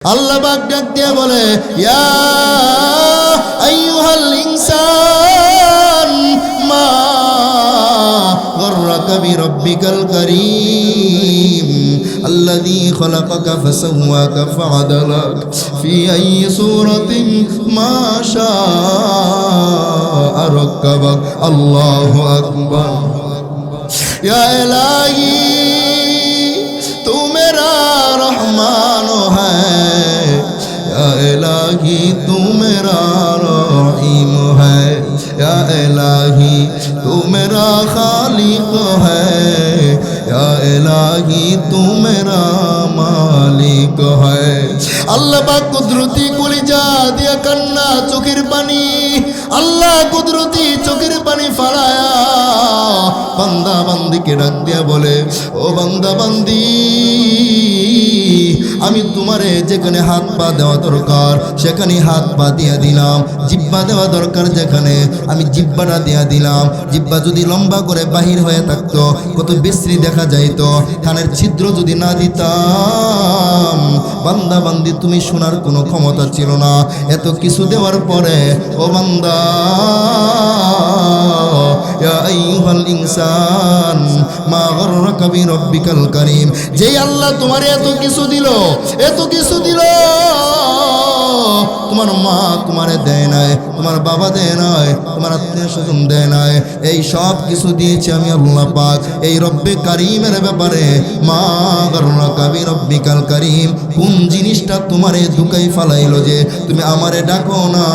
আল্লাহ পাক ডাক দিয়ে বলে, ইয়া আইয়ুহাল ইনসান মা গররাকা বিরাব্বিকাল কারীম আল্লাযী খালাকাকা ফাসাওয়াকা ফাআদালাক ফি আইয়ি সূরাতিন মা শাআ রাক্কাবাক। আল্লাহু আকবার। ইয়া ইলাহি तू मेरा रहमान है, या इलाही तू मेरा रहीम है, या इलाही तू मेरा खालिक है, या इलाही तू मेरा मालिक है। अल्लाह पाक कुदरती कलिजा दिया कन्ना चोखेर पानी, अल्लाह कुदरती चोखेर पानी फलाया बांदा बांदी के डाक दिया बोले, ओ बांदा बांदी আমি তোমারে যেখানে হাত পা দেওয়া দরকার সেখানে হাত পা দিয়া দিলাম, জিব্বা দেওয়া দরকার যেখানে আমি জিব্বাটা দিয়া দিলাম। জিব্বা যদি লম্বা করে বাহির হয়ে থাকতো কত বিশ্রী দেখা যাইতো, কানের ছিদ্র যদি না দিতাম বান্দা বান্দি তুমি শোনার কোনো ক্ষমতা ছিল না। এত কিছু দেওয়ার পরে ও বান্দা ইয়া আইয়ুহাল ইনসান মা গররাকা বিরাব্বিকাল কারীম, যেই আল্লাহ তোমারে এত কিছু দিল, এত কিছু দিল, তোমার মা তোমারে দেয় নাই, তোমার বাবা দেয় নাই, তোমার আত্মীয় স্বজন দেয় নাই, এই সব কিছু দিয়েছি আমি আল্লাহ পাক। এই রব্বে কারীমের ব্যাপারে মা গররাকা বিরাব্বিকাল কারীম কোন জিনিসটা তোমারে ঢুকাই ফালাইলো যে তুমি আমারে ডাকো না,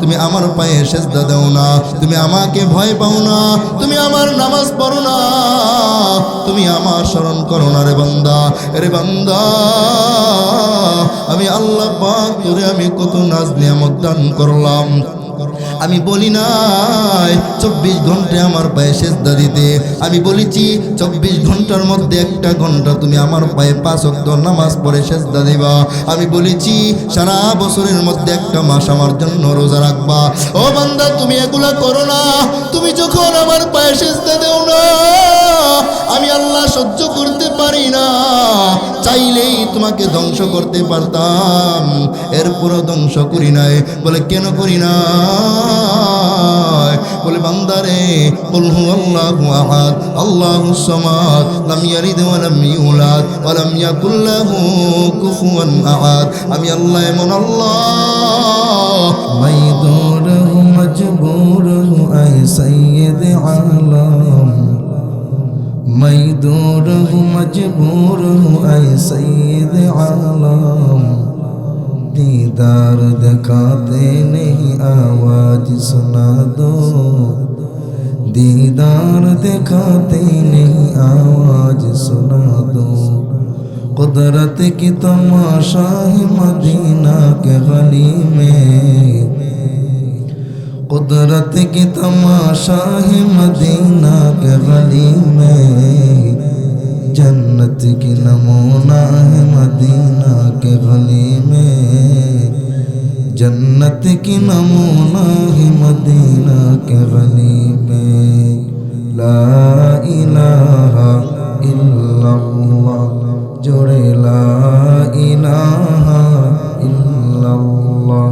তুমি আমার পায়ে সেজদা দাও না, তুমি আমাকে ভয় পাও না, তুমি আমার নামাজ পড়ো না, তুমি আমার স্মরণ করো না। রে বান্দা, রে বান্দা, আমি আল্লাহ পাক তোরে আমি কত নাজ নিয়ামত দান করলাম। আমি বলি নাই 24 ঘন্টা আমার পায়ে সেজদা দিতে, আমি বলেছি 24 ঘন্টার মধ্যে একটা ঘন্টা তুমি আমার পায়ে 5 ওয়াক্ত নামাজ পড়ে সেজদা দিবা। আমি বলেছি সারা বছরের মধ্যে একটা মাস আমার জন্য রোজা রাখবা। ও বান্দা তুমি এগুলা করো না, তুমি যখন আমার পায়ে সেজদা দেও না আমি আল্লাহ সহ্য করতে পারি না, চাইলেই তোমাকে ধ্বংস করতে পারতাম, এরপরও ধ্বংস করি নাই। বলে কেন করি না? বলে বান্দারে কুল হুয়াল্লাহু আহাদ আল্লাহুস সামাদ লাম ইয়ালিদ ওয়া লাম ইউলাদ ওয়া লাম ইয়াকুল লাহু কুফুয়ান আহাদ। আমি আল্লাহ এমন আল্লাহ মাইদুরহু মজবুরহু আই সাইয়্যিদ আলম, মাইদুরহু মজবুরহু আই সাইয়্যিদ আলম, दीदार दिखाते नहीं आवाज सुना दो, दीदार दिखाते नहीं आवाज सुना दो। कुदरत की तमाशा है मदीना के गली में, कुदरत की तमाशा है मदीना के गली में, जन्नत की नमूना है मदीना के गली में, जन्नत की नमूना है मदीना के गली में। ला इलाहा इल्लल्लाह जोड़े ला इलाहा इल्लल्लाह।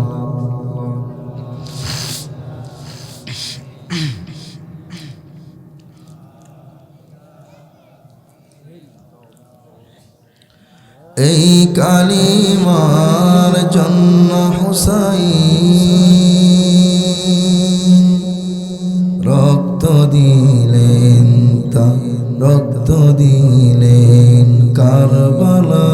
এই কালিমার জন্য হুসাইন রক্ত দিলেন, তা রক্ত দিলেন কারবালায়।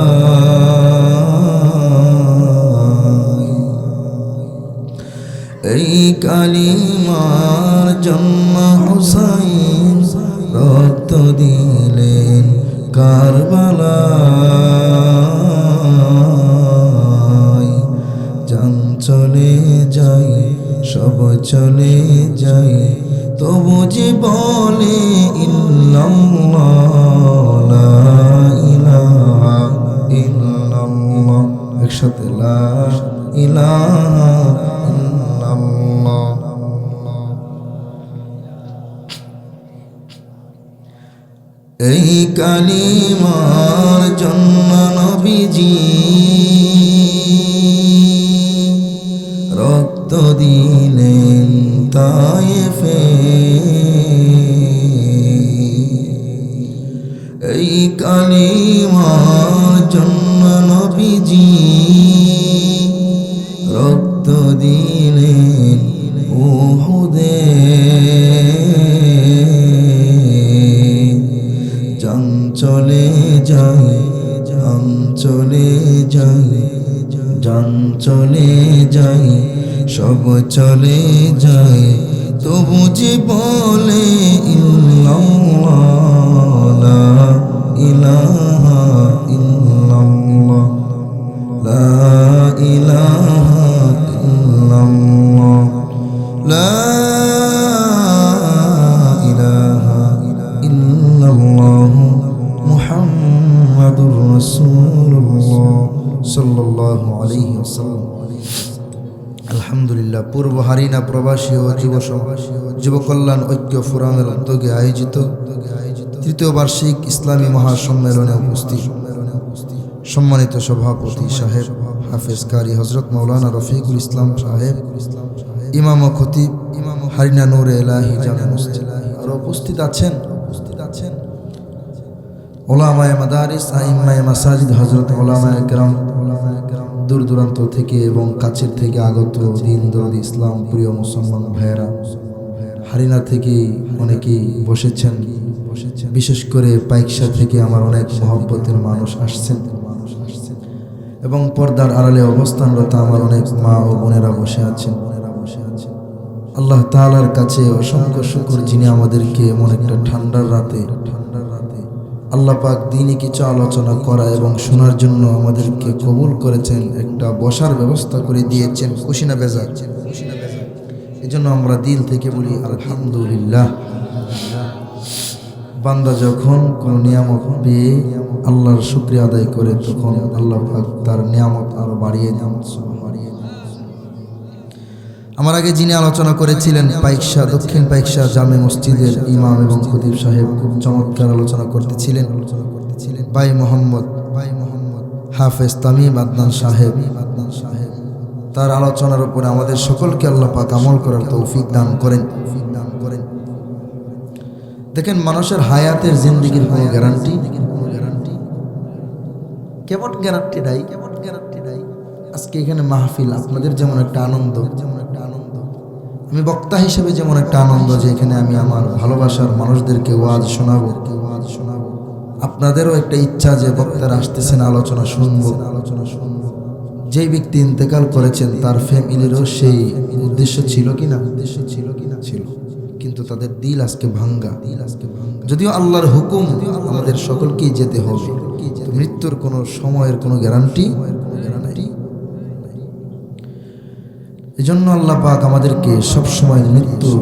এই কালিমার জন্য হুসাইন রক্ত দিলেন কারবালায়। জান চলে যায় সব চলে যায় তবু যে বলে ইল্লাল্লাহ লা ইলাহা ইল্লাল্লাহ। একসাথে লা ইলাহা ইল্লাল্লাহ। এই কালিমার জন্য নবীজি জান চলে যায়, সব চলে যায়, তবু যে বলে ইল্লাল্লাহ, লা ইলাহা ইল্লাল্লাহ, লা ইলাহা ইল্লাল্লাহ, লা ইলাহা ইল্লাল্লাহ, মুহাম্মাদুর রাসূলুল্লাহ সাল্লাল্লাহু আলাইহি ওয়াসাল্লাম। আলহামদুলিল্লাহ, পূর্ব হারিনা প্রবাসী ও যুব কল্যাণ ঐক্য ফোরামের উদ্যোগে আয়োজিত তৃতীয় বার্ষিক ইসলামী মহাসম্মেলনে উপস্থিত সম্মানিত সভাপতি সাহেব হাফেজ কারি হযরত মাওলানা রফিকুল ইসলাম সাহেব, ইমাম ও খতিব হারিনা নূরে এলাহি জামে মসজিদ, আর উপস্থিত আছেন উলামায়ে মাদারিস, আইম্মায়ে মাসাজিদ, হযরত উলামায়ে কেরাম, দূর দূরান্ত থেকে এবং কাছের থেকে আগত দিন দরদি ইসলাম প্রিয় মুসলমান ভাইয়েরা, হারিনা থেকে অনেকেই বসেছেন, বিশেষ করে পাইকশা থেকে আমার অনেক মহব্বতের মানুষ আসছেন এবং পর্দার আড়ালে অবস্থানরত আমার অনেক মা ও বোনেরা বসে আছেন। আল্লাহ তাআলার কাছে অসংখ্য শুকর, যিনি আমাদেরকে এমন একটা ঠান্ডার রাতে আল্লাহ পাক দ্বীনি কিছু আলোচনা করা এবং শোনার জন্য আমাদেরকে কবুল করেছেন, একটা বসার ব্যবস্থা করে দিয়েছেন। খুশি না বেজার? এজন্য আমরা দিল থেকে বলি আলহামদুলিল্লাহ। বান্দা যখন কোন নিয়ামত পেয়ে আল্লাহর শুকরিয়া আদায় করে, তখন আল্লাহ পাক তার নিয়ামত আরো বাড়িয়ে দেন। আমার আগে যিনি আলোচনা করেছিলেন পাইকশা, দক্ষিণ পাইকশা জামে মসজিদের ইমাম এবং খতিব সাহেব, খুব চমৎকার আলোচনা করতেছিলেন। ভাই মোহাম্মদ হাফেজ তামিম আদনান সাহেব, তার আলোচনার উপরে আমাদের সকলকে আল্লাহ পাক আমল করার তৌফিক দান করেন। দেখেন, মানুষের হায়াতের জিন্দেগির কোনো গ্যারান্টি কেমন গ্যারান্টি নাই। আজকে এখানে মাহফিল, আপনাদের যেমন একটা আনন্দ, আমি বক্তা হিসেবে যেমন একটা আনন্দ যে এখানে আমি আমার ভালোবাসার মানুষদেরকে ওয়াজ শোনাবো, আপনাদেরও একটা ইচ্ছা যে বক্তারা আসতেছেন, আলোচনা শুনবো। যেই ব্যক্তি ইন্তেকাল করেছেন তার ফ্যামিলিরও সেই উদ্দেশ্য ছিল কিনা? ছিল, কিন্তু তাদের দিল আজকে ভাঙ্গা। যদিও আল্লাহর হুকুম আমাদের সকলকেই যেতে হবে, মৃত্যুর কোনো সময়ের কোনো গ্যারান্টি। এজন্য আল্লাহ পাক আমাদেরকে সব সময় মৃত্যুর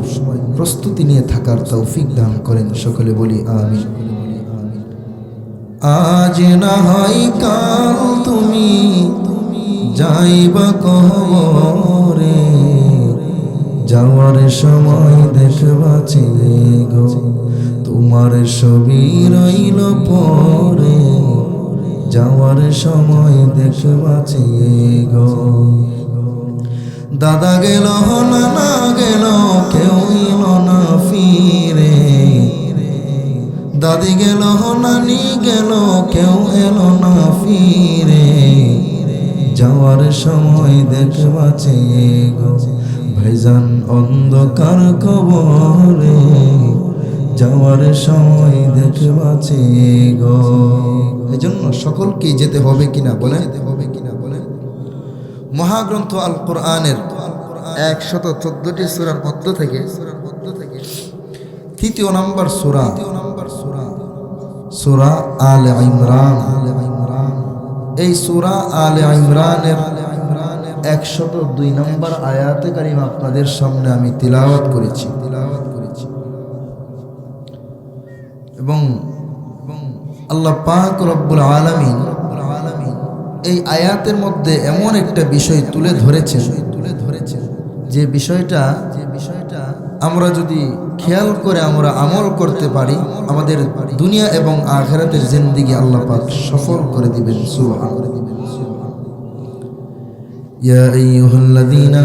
প্রস্তুতি নিয়ে থাকার তৌফিক দান করেন। সকলে বলি আমিন। আজ না হয় কাল তুমি যাইবা কবরে, যাওয়ার সময় দেখবা চেয়ে গো, তোমার ছবি রইল পরে, যাওয়ার সময় দেখবা চেয়ে গো। দাদা গেল নানা গেল, কেউ এলো না ফিরে, দাদি গেল নানি গেল, কেউ এলো না ফিরে, যাওয়ার সময় দেখবা চেয়ে গো, ভাইজান অন্ধকার কবরে, যাওয়ার সময় দেখবা চেয়ে গো। এজন্য সকলকেই যেতে হবে কিনা বলেন? মহাগ্রন্থ আল কোরআনের 114টি সূরার মধ্য থেকে তৃতীয় নম্বর সূরা আলে ইমরান। এই সূরা আলে ইমরানের 102 নম্বর আয়াতে কারিমা আপনাদের সামনে আমি তিলাওয়াত করেছি এবং আল্লাহ পাক রব্বুল আলামিন এই আয়াতের মধ্যে এমন একটা বিষয় তুলে ধরেছেন যে বিষয়টা আমরা যদি খেয়াল করে আমরা আমল করতে পারি, আমাদের দুনিয়া এবং আখিরাতের জিন্দেগি আল্লাহ পাক সফল করে দিবেন। সুবহানাল্লাহ। ইয়া আইয়ুহাল্লাযীনা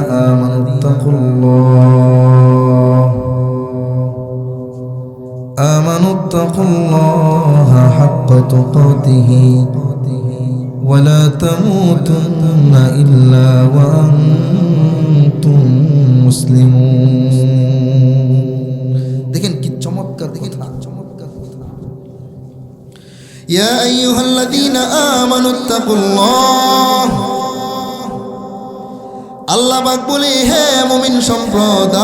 আমানুত্তাকুল্লাহা হাক্কা তুকাতিহি ওয়ালা তামুতুন্না ইল্লা ওয়া আনতুম মুসলিমুন। দেখেন কি চমৎকার, ইয়া আইয়ুহাল্লাযীনা আমানুত্তাকুল্লাহ আল্লাহ পাক বলে, হে মুমিন সম্প্রদায়,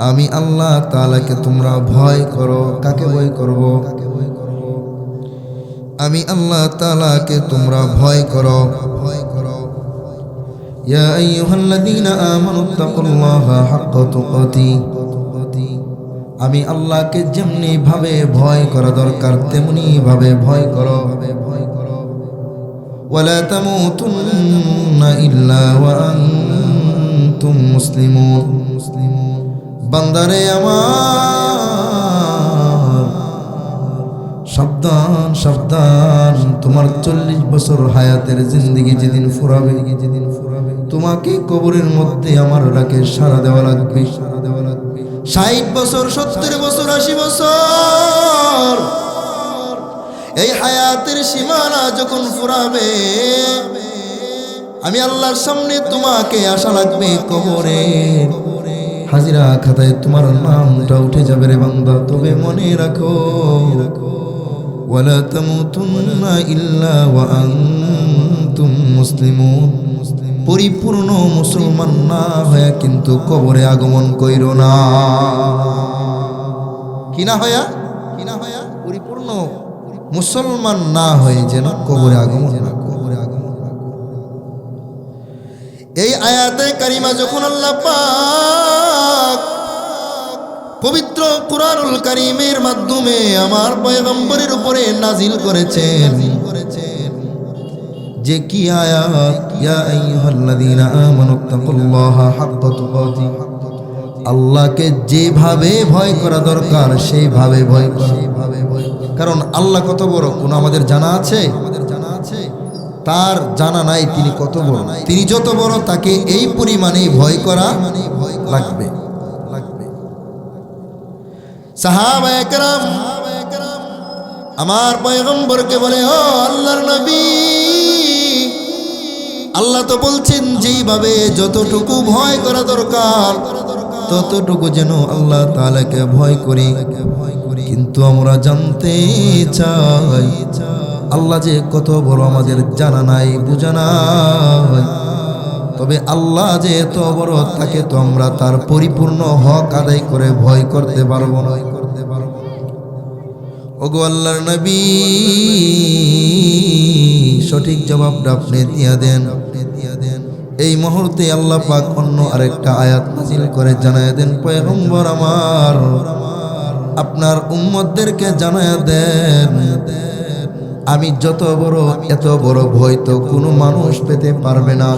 আমি আল্লাহ তাআলাকে তোমরা ভয় করো। কাকে ভয় করব? আমি আল্লাহ তাআলাকে তোমরা ভয় করো। ইয়া আইয়ুহাল্লাযীনা আমানুত্তাকুল্লাহা হাক্কা তুকাতিহি, আমি আল্লাহকে যেমনি ভাবে ভয় করা দরকার তেমনি ভাবে ভয় করো। ওয়ালা তামুতুন্না ইল্লা ওয়া আনতুম মুসলিমুন। বান্দারে আমার, সাবধান সাবধান, তোমার 40 বছর হায়াতের জিন্দেগি যেদিন ফুরাবে, তোমাকে কবরের মধ্যে আমার ডাকে সাড়া দেওয়া লাগবে। 60 বছর, 70 বছর, 80 বছর, এই হায়াতের সীমানা যখন ফুরাবে, আমি আল্লাহর সামনে তোমাকে আসা লাগবে। কবরে হাজিরা খাতায় তোমার নামটা উঠে যাবে রে বান্দা। তবে মনে রাখো, ওয়ালা তামুতুন্না ইল্লা ওয়া আনতুম মুসলিমুন। পরিপূর্ণ মুসলমান না হয়ে কিন্তু কবরে আগমন কইরো না। কি না হয়া? পরিপূর্ণ মুসলমান না হয়ে যেন কবরে আগমন না। এই আয়াতে কারিমা যখন আল্লাহ পাক পবিত্র কুরআনুল কারীমের মাধ্যমে আমার পয়গম্বরের উপরে নাজিল করেছেন, যে কি আয়াত, ইয়া আইয়ুহাল্লাযীনা আমানুত্তাকুল্লাহা হাক্কা তুকাতিহি, আল্লাহকে যেভাবে ভয় করা দরকার সেইভাবে ভয় করা। কারণ আল্লাহ কত বড় কোন আমাদের জানা আছে? তার জানা নাই তিনি কত বড়। তিনি যত বড় তাকে এই পরিমাণেই ভয় করা লাগবে। সাহাবায়ে কেরাম আমার পয়গম্বরকে বলে, ও আল্লাহর নবী, আল্লাহ তো বলছেন যেইভাবে যতটুকু ভয় করা দরকার ততটুকু যেন আল্লাহ তাআলাকে ভয় করি। কিন্তু আমরা জানতে চাই আল্লাহ যে কত বড় আমাদের জানা নাই, বুঝা নাই। তবে আল্লাহ যে এত বড় তাকে তো আমরা তার পরিপূর্ণ হক আদায় করে ভয় করতে পারবো না। ওগো আল্লাহর নবী, সঠিক জবাবটা আপনি দিয়া দেন। এই মুহূর্তে আল্লাহ পাক অন্য আরেকটা আয়াত নাযিল করে জানায় দেন, পয়গম্বর আমার, আপনার উম্মতদেরকে জানায় দেন, আমি যত বড়, এত বড় ভয় তো কোনো মানুষ পেতে পারবে না।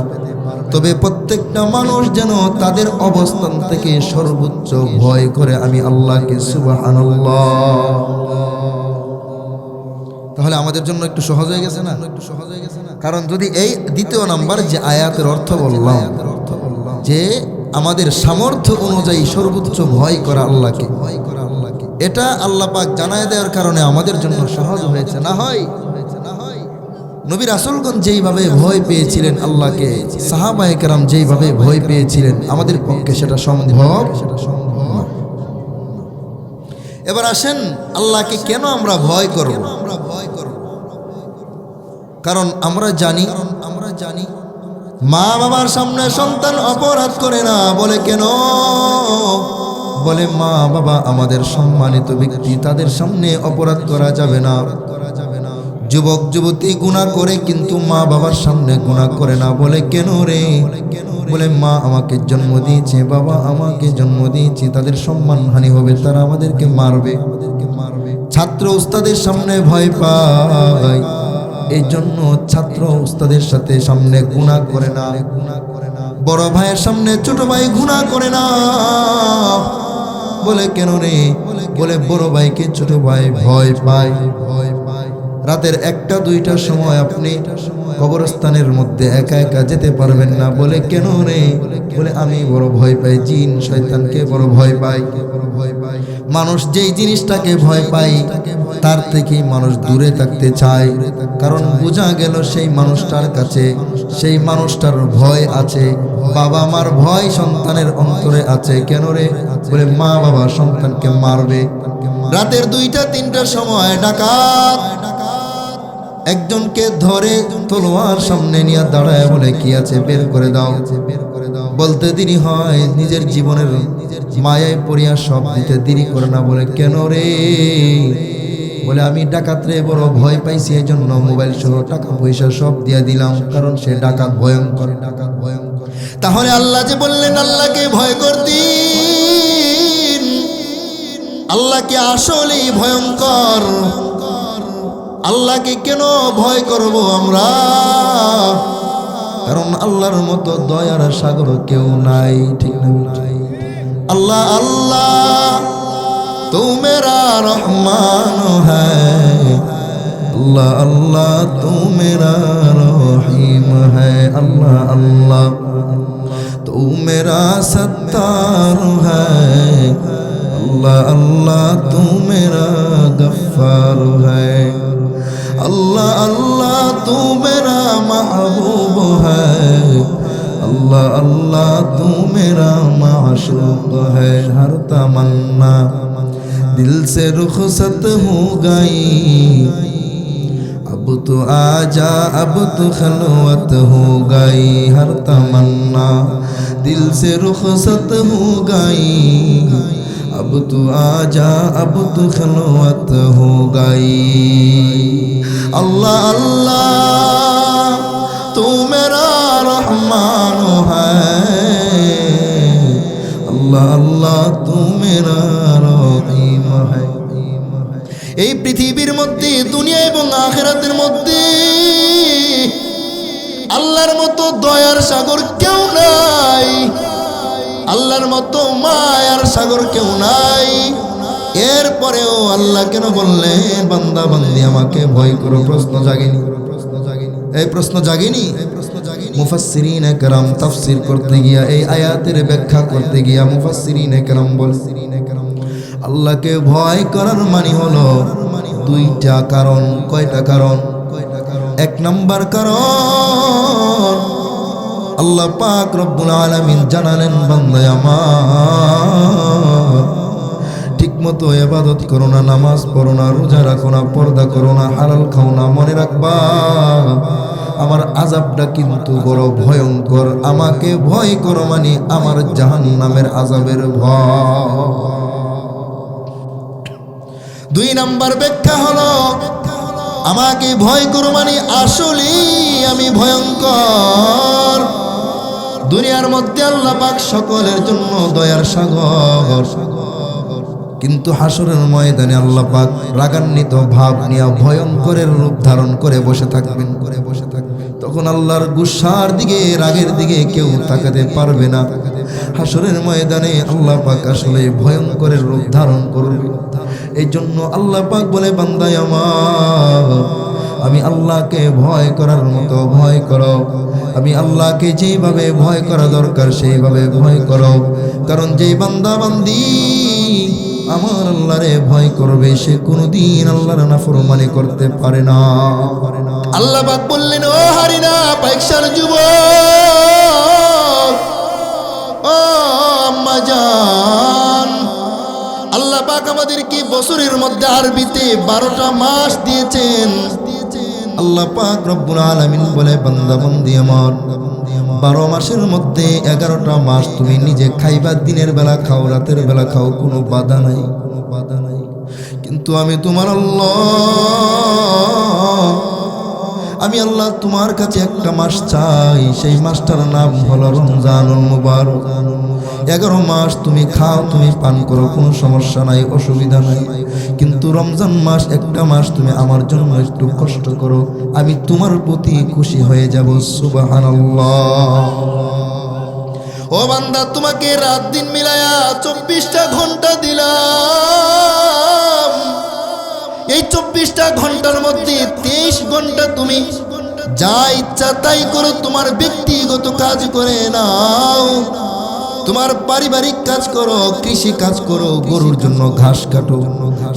তবে প্রত্যেকটা মানুষ যেন তাদের অবস্থান থেকে সর্বোচ্চ ভয় করে আমি আল্লাহকে। সুবহানাল্লাহ। তাহলে আমাদের জন্য একটু সহজ হয়ে গেছে না? কারণ যদি এই দ্বিতীয় নাম্বার যে আয়াতের অর্থ বললাম, যে আমাদের সামর্থ্য অনুযায়ী সর্বোচ্চ ভয় করা আল্লাহকে, এটা আল্লাহ পাক জানায় দেওয়ার কারণে আমাদের জন্য সহজ হয়েছে। না হয় নবী রাসূলগণ যেইভাবে ভয় পেয়েছিলেন আল্লাহকে, সাহাবায়ে কেরাম যেইভাবে ভয় পেয়েছিলেন, আমাদের পক্ষে সেটা সম্ভব। এবার আসেন, আল্লাহকে কেন আমরা ভয় করব? কারণ আমরা জানি মা বাবার সামনে সন্তান অপরাধ করে না। বলে কেন? বলে মা বাবা আমাদের সম্মানিত ব্যক্তি, তাদের সামনে অপরাধ করা যাবে না। যুবক যুবতী গুনাহ করে কিন্তু মা বাবার সামনে গুনাহ করে না। বলে কেন রে? বলে মা আমাকে জন্ম দিয়েছে, বাবা আমাকে জন্ম দিয়েছে, তাদের সম্মানহানি হবে, তারা আমাদেরকে মারবে। ছাত্র উস্তাদের সামনে ভয় পায়, এই জন্য ছাত্র উস্তাদের সাথে সামনে গুনাহ করে না। বড় ভাইয়ের সামনে ছোট ভাই গুনাহ করে না। বলে কেন রে? বলে বড় ভাইকে ছোট ভাই ভয় পায়। রাতের 1টা 2টার সময় আপনি কবরস্থানের মধ্যে একা একা যেতে পারবেন না। বলে কেন রে? বলে আমি বড় ভয় পাই, জিন শয়তানকে বড় ভয় পাই। মানুষ যেই জিনিসটাকে ভয় পায় তার থেকে মানুষ দূরে থাকতে চায়, কারণ বোঝা গেল সেই মানুষটার কাছে সেই মানুষটার ভয় আছে। বাবা মার ভয় সন্তানের অন্তরে আছে। কেন রে? বলে মা বাবা সন্তানকে মারবে। রাতের 2টা 3টার সময় ডাকাত একজনকে ধরে তলোয়ার সামনে নিয়ে দাঁড়ায় বলে কি আছে বের করে দাও। বলতে দেরি হয়, নিজের জীবনের মায়ায় পড়িয়া সব দিতে দেরি করে না। বলে কেন রে? বলে আমি ডাকাত রে, বড় ভয় পাইছি, এই জন্য মোবাইল সহ টাকা পয়সা সব দিয়ে দিলাম, কারণ সে ডাকাত ভয়ঙ্কর। তাহলে আল্লাহ যে বললেন আল্লাহকে ভয় করতি, আল্লাহ কি আসলেই ভয়ঙ্কর? আল্লাহকে কেন ভয় করব আমরা? কারণ আল্লাহর মতো দয়ার সাগর কেউ নাই, ঠিক না? আল্লাহ আল্লাহ তু মেরা রহমান হ্যায়, আল্লাহ আল্লাহ তু মেরা রহিম হ্যায়, আল্লাহ আল্লাহ তু মেরা সত্তার হ্যায়, আল্লাহ আল্লাহ তু মেরা গফ্ফার হ্যায়, अल्लाह अल्लाह तू मेरा महबूब है, अल्लाह अल्लाह तू मेरा माशूक है। हर तमन्ना दिल से रुखसत हो गई, अब तो आजा अब तो खलवत हो गई। हर तमन्ना दिल से रुखसत हो गई, अब तो आजा अब तो खलवत हो गई। अल्लाह अल्लाह तू मेरा रहमान है, अल्लाह अल्लाह तू मेरा रहीम है। এই পৃথিবীর মধ্যে, দুনিয়া এবং আখিরাতের মধ্যে আল্লাহর মতো দয়ার সাগর কেউ নাই, আল্লাহর মতো মায়ার সাগর কেউ নাই। এরপরেও আল্লাহ কেন বললেন বান্দা বান্দি আমাকে ভয় করো? প্রশ্ন জাগেনি? এই প্রশ্ন জাগেনি? মুফাসসিরিনে কেরাম তাফসীর করতে গিয়া, এই আয়াতের ব্যাখ্যা করতে গিয়া মুফাসসিরিনে কেরাম বলেন আল্লাহকে ভয় করার মানে হলো দুইটা কারণ। কয়টা কারণ? এক নাম্বার কারণ আল্লাহ পাক রব্বুল আলামিন জানালেন বান্দা আমার ঠিকমতো ইবাদত করো না, নামাজ পড়ো না, রোজা রাখো না, পর্দা করো না, হালাল খাও না, মনে রাখবা আমার আযাবটা কিন্তু বড় ভয়ঙ্কর। আমাকে ভয় করো মানে আমার জাহান্নামের আযাবের ভয়। দুই নাম্বার ব্যাখ্যা হলো আমাকে ভয় করো মানে আসলেই আমি ভয়ঙ্কর। দুনিয়ার মধ্যে আল্লাহ পাক সকলের জন্য দয়ার সাগর, কিন্তু হাসরের ময়দানে আল্লাহ পাক রাগান্বিত ভাব নিয়ে ভয়ঙ্করের রূপ ধারণ করে বসে থাকবেন। তখন আল্লাহর গুসার দিকে, রাগের দিকে কেউ তাকাতে পারবে না। হাসরের ময়দানে আল্লাহ পাক আসলে ভয়ঙ্করের রূপ ধারণ করবে। এই জন্য আল্লাহ পাক বলে বান্দায় আমার আমি আল্লাহকে ভয় করার মতো ভয় করো, আমি আল্লাহকে যেভাবে ভয় করা দরকার সেইভাবে ভয় করো। কারণ যে বান্দা বান্দি আমার আল্লাহরে ভয় করবে সে কোনোদিন আল্লাহর নাফরমানি করতে পারে না। আল্লাহ পাক বললেন ও হারিনা পাইকসার যুবক, ও আম্মা জান, আল্লাহ পাক আমাদেরকে বছরের মধ্যে আরবিতে 12টা মাস দিয়েছেন। আল্লাহ পাক রব্বুল আলামিন বলে বান্দা বান্দি আমার 12 মাসের মধ্যে 11টা মাস তুমি নিজে খাইবা, দিনের বেলা খাও, রাতের বেলা খাও, কোনো বাধা নাই। কিন্তু আমি তোমার আল্লাহ, আমি আল্লাহ তোমার কাছে একটা মাস চাই, সেই মাসটার নাম হলো রমজানুল মুবারক। 11 মাস তুমি খাও, তুমি পান করো, কোনো সমস্যা নাই, অসুবিধা নাই। কিন্তু রমজান মাস একটা মাস তুমি আমার জন্য একটু কষ্ট করো, আমি তোমার প্রতি খুশি হয়ে যাব। সুবহানাল্লাহ। ও বান্দা তোমাকে রাত দিন মিলায়া 24টা ঘন্টা দিলাম। এই 24টা ঘন্টার মধ্যে 23 ঘন্টা তুমি যা ইচ্ছা তাই করো, তোমার ব্যক্তিগত কাজ করে নাও, তোমার পারিবারিক কাজ করো, কৃষি কাজ করো, গরুর জন্য ঘাস কাটো,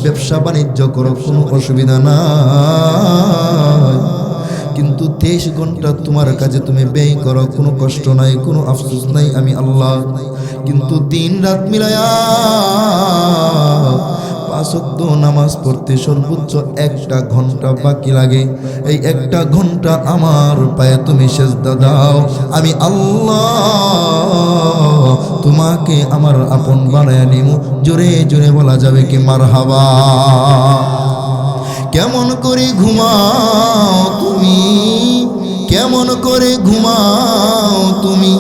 ব্যবসা বাণিজ্য করো, কোনো অসুবিধা নাই। কিন্তু 23 ঘন্টা তোমার কাজে তুমি ব্যয় করো, কোনো কষ্ট নাই, কোনো আফসোস নাই, আমি আল্লাহ। কিন্তু দিন রাত মিলায়া পাঁচ ওয়াক্ত নামাজ পড়তে সর্বোচ্চ 1 ঘন্টা বাকি লাগে। এই 1 ঘন্টা আমার পায়ে তুমি সেজদা দাও, আমি আল্লাহ তোমাকে আমার আপন বানায় নিমু। জোরে জোরে বলা যাবে কি মারহাবা। কেমন করে ঘুমাও তুমি, কেমন করে ঘুমাও তুমি,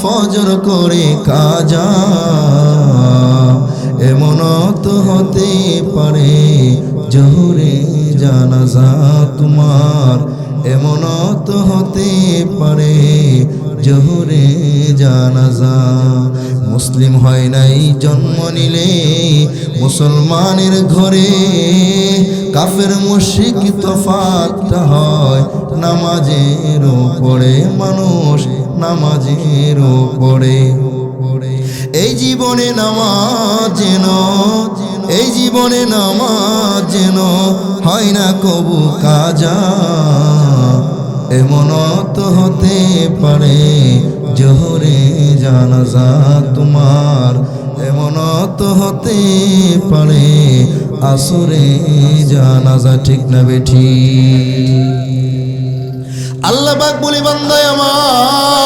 ফজর করে কাজা। এমন তো হতে পারে জোহরে জানাজা তোমার, এমন তো হতে পারে জোহরে জানাজা। মুসলিম হয় নাই জন্ম নিলে মুসলমানের ঘরে, কাফের মুশরিক তফাৎটা হয় নামাজেরও পড়ে মানুষ, নামাজেরও পড়ে। এই জীবনে নামাজ যেন, এই জীবনে নামাজ যেন হয় না কবু কাজা। এমন তো হতে পারে জোহরে জানাজা তোমার, এমন তো হতে পারে আসরে জানাজা। ঠিক না বেঠি? আল্লাহ পাক বলে বান্দা আমার,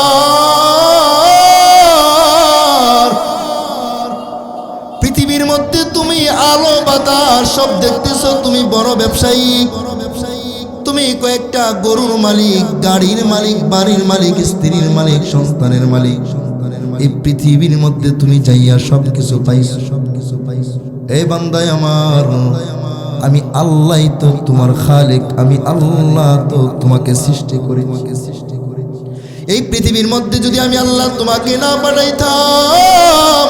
পৃথিবীর মধ্যে তুমি আলো বাতাস সব দেখতেছো, তুমি বড় ব্যবসায়ী, তুমি কয়েকটা গরুর মালিক, গাড়ির মালিক, বাড়ির মালিক, স্ত্রীর মালিক, সন্তানের মালিক। এই পৃথিবীর মধ্যে তুমি যাইয়া সব কিছু পাইছো, সব কিছু পাইছো। এই বান্দায় আমার, আমি আল্লাহ তো তোমার খালিক, আমি আল্লাহ তো তোমাকে সৃষ্টি করি। এই পৃথিবীর মধ্যে যদি আমি আল্লাহ তোমাকে না পাঠাইতাম,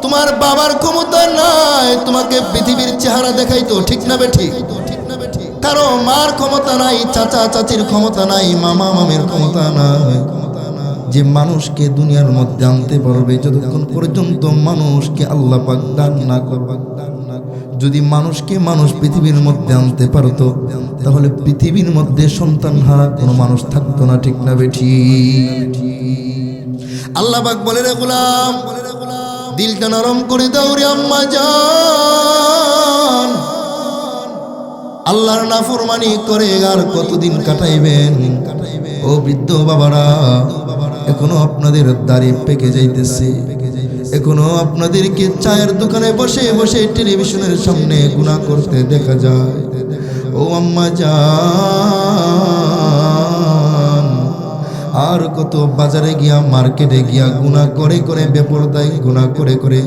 তোমার বাবার ক্ষমতা নাই তোমাকে পৃথিবীর চেহারা দেখাইতো। ঠিক না বেঠিক? কারো মার ক্ষমতা নাই, চাচা চাচির ক্ষমতা নাই, মামা মামির ক্ষমতা নাই যে মানুষকে দুনিয়ার মধ্যে আনতে পারবে, যতক্ষণ পর্যন্ত মানুষকে আল্লাহ পাক দান না করবে। যদি মানুষকে মানুষ পৃথিবীর মধ্যে আনতে পারতো, তাহলে পৃথিবীর মধ্যে সন্তান হারা কোনো মানুষ থাকতো না। ঠিক না বেঠি? আল্লাহ পাক বলে রে গোলাম, দিলটা নরম করে দাও রে আম্মা জান। আল্লাহর নাফরমানি করে আর কতদিন কাটাইবেন? ও বৃদ্ধ বাবারা, এখনো আপনাদের দাড়ি পেকে যাইতেছে, এখনো আপনাদেরকে চায়ের দোকানে বসে বসে টেলিভিশনের সামনে গুনাহ করতে দেখা যায়। ও আম্মা জান, আর কত বাজারে গিয়া মার্কেটে গিয়া গুনাহ করে করে, বেপরদায় গুনাহ করে করে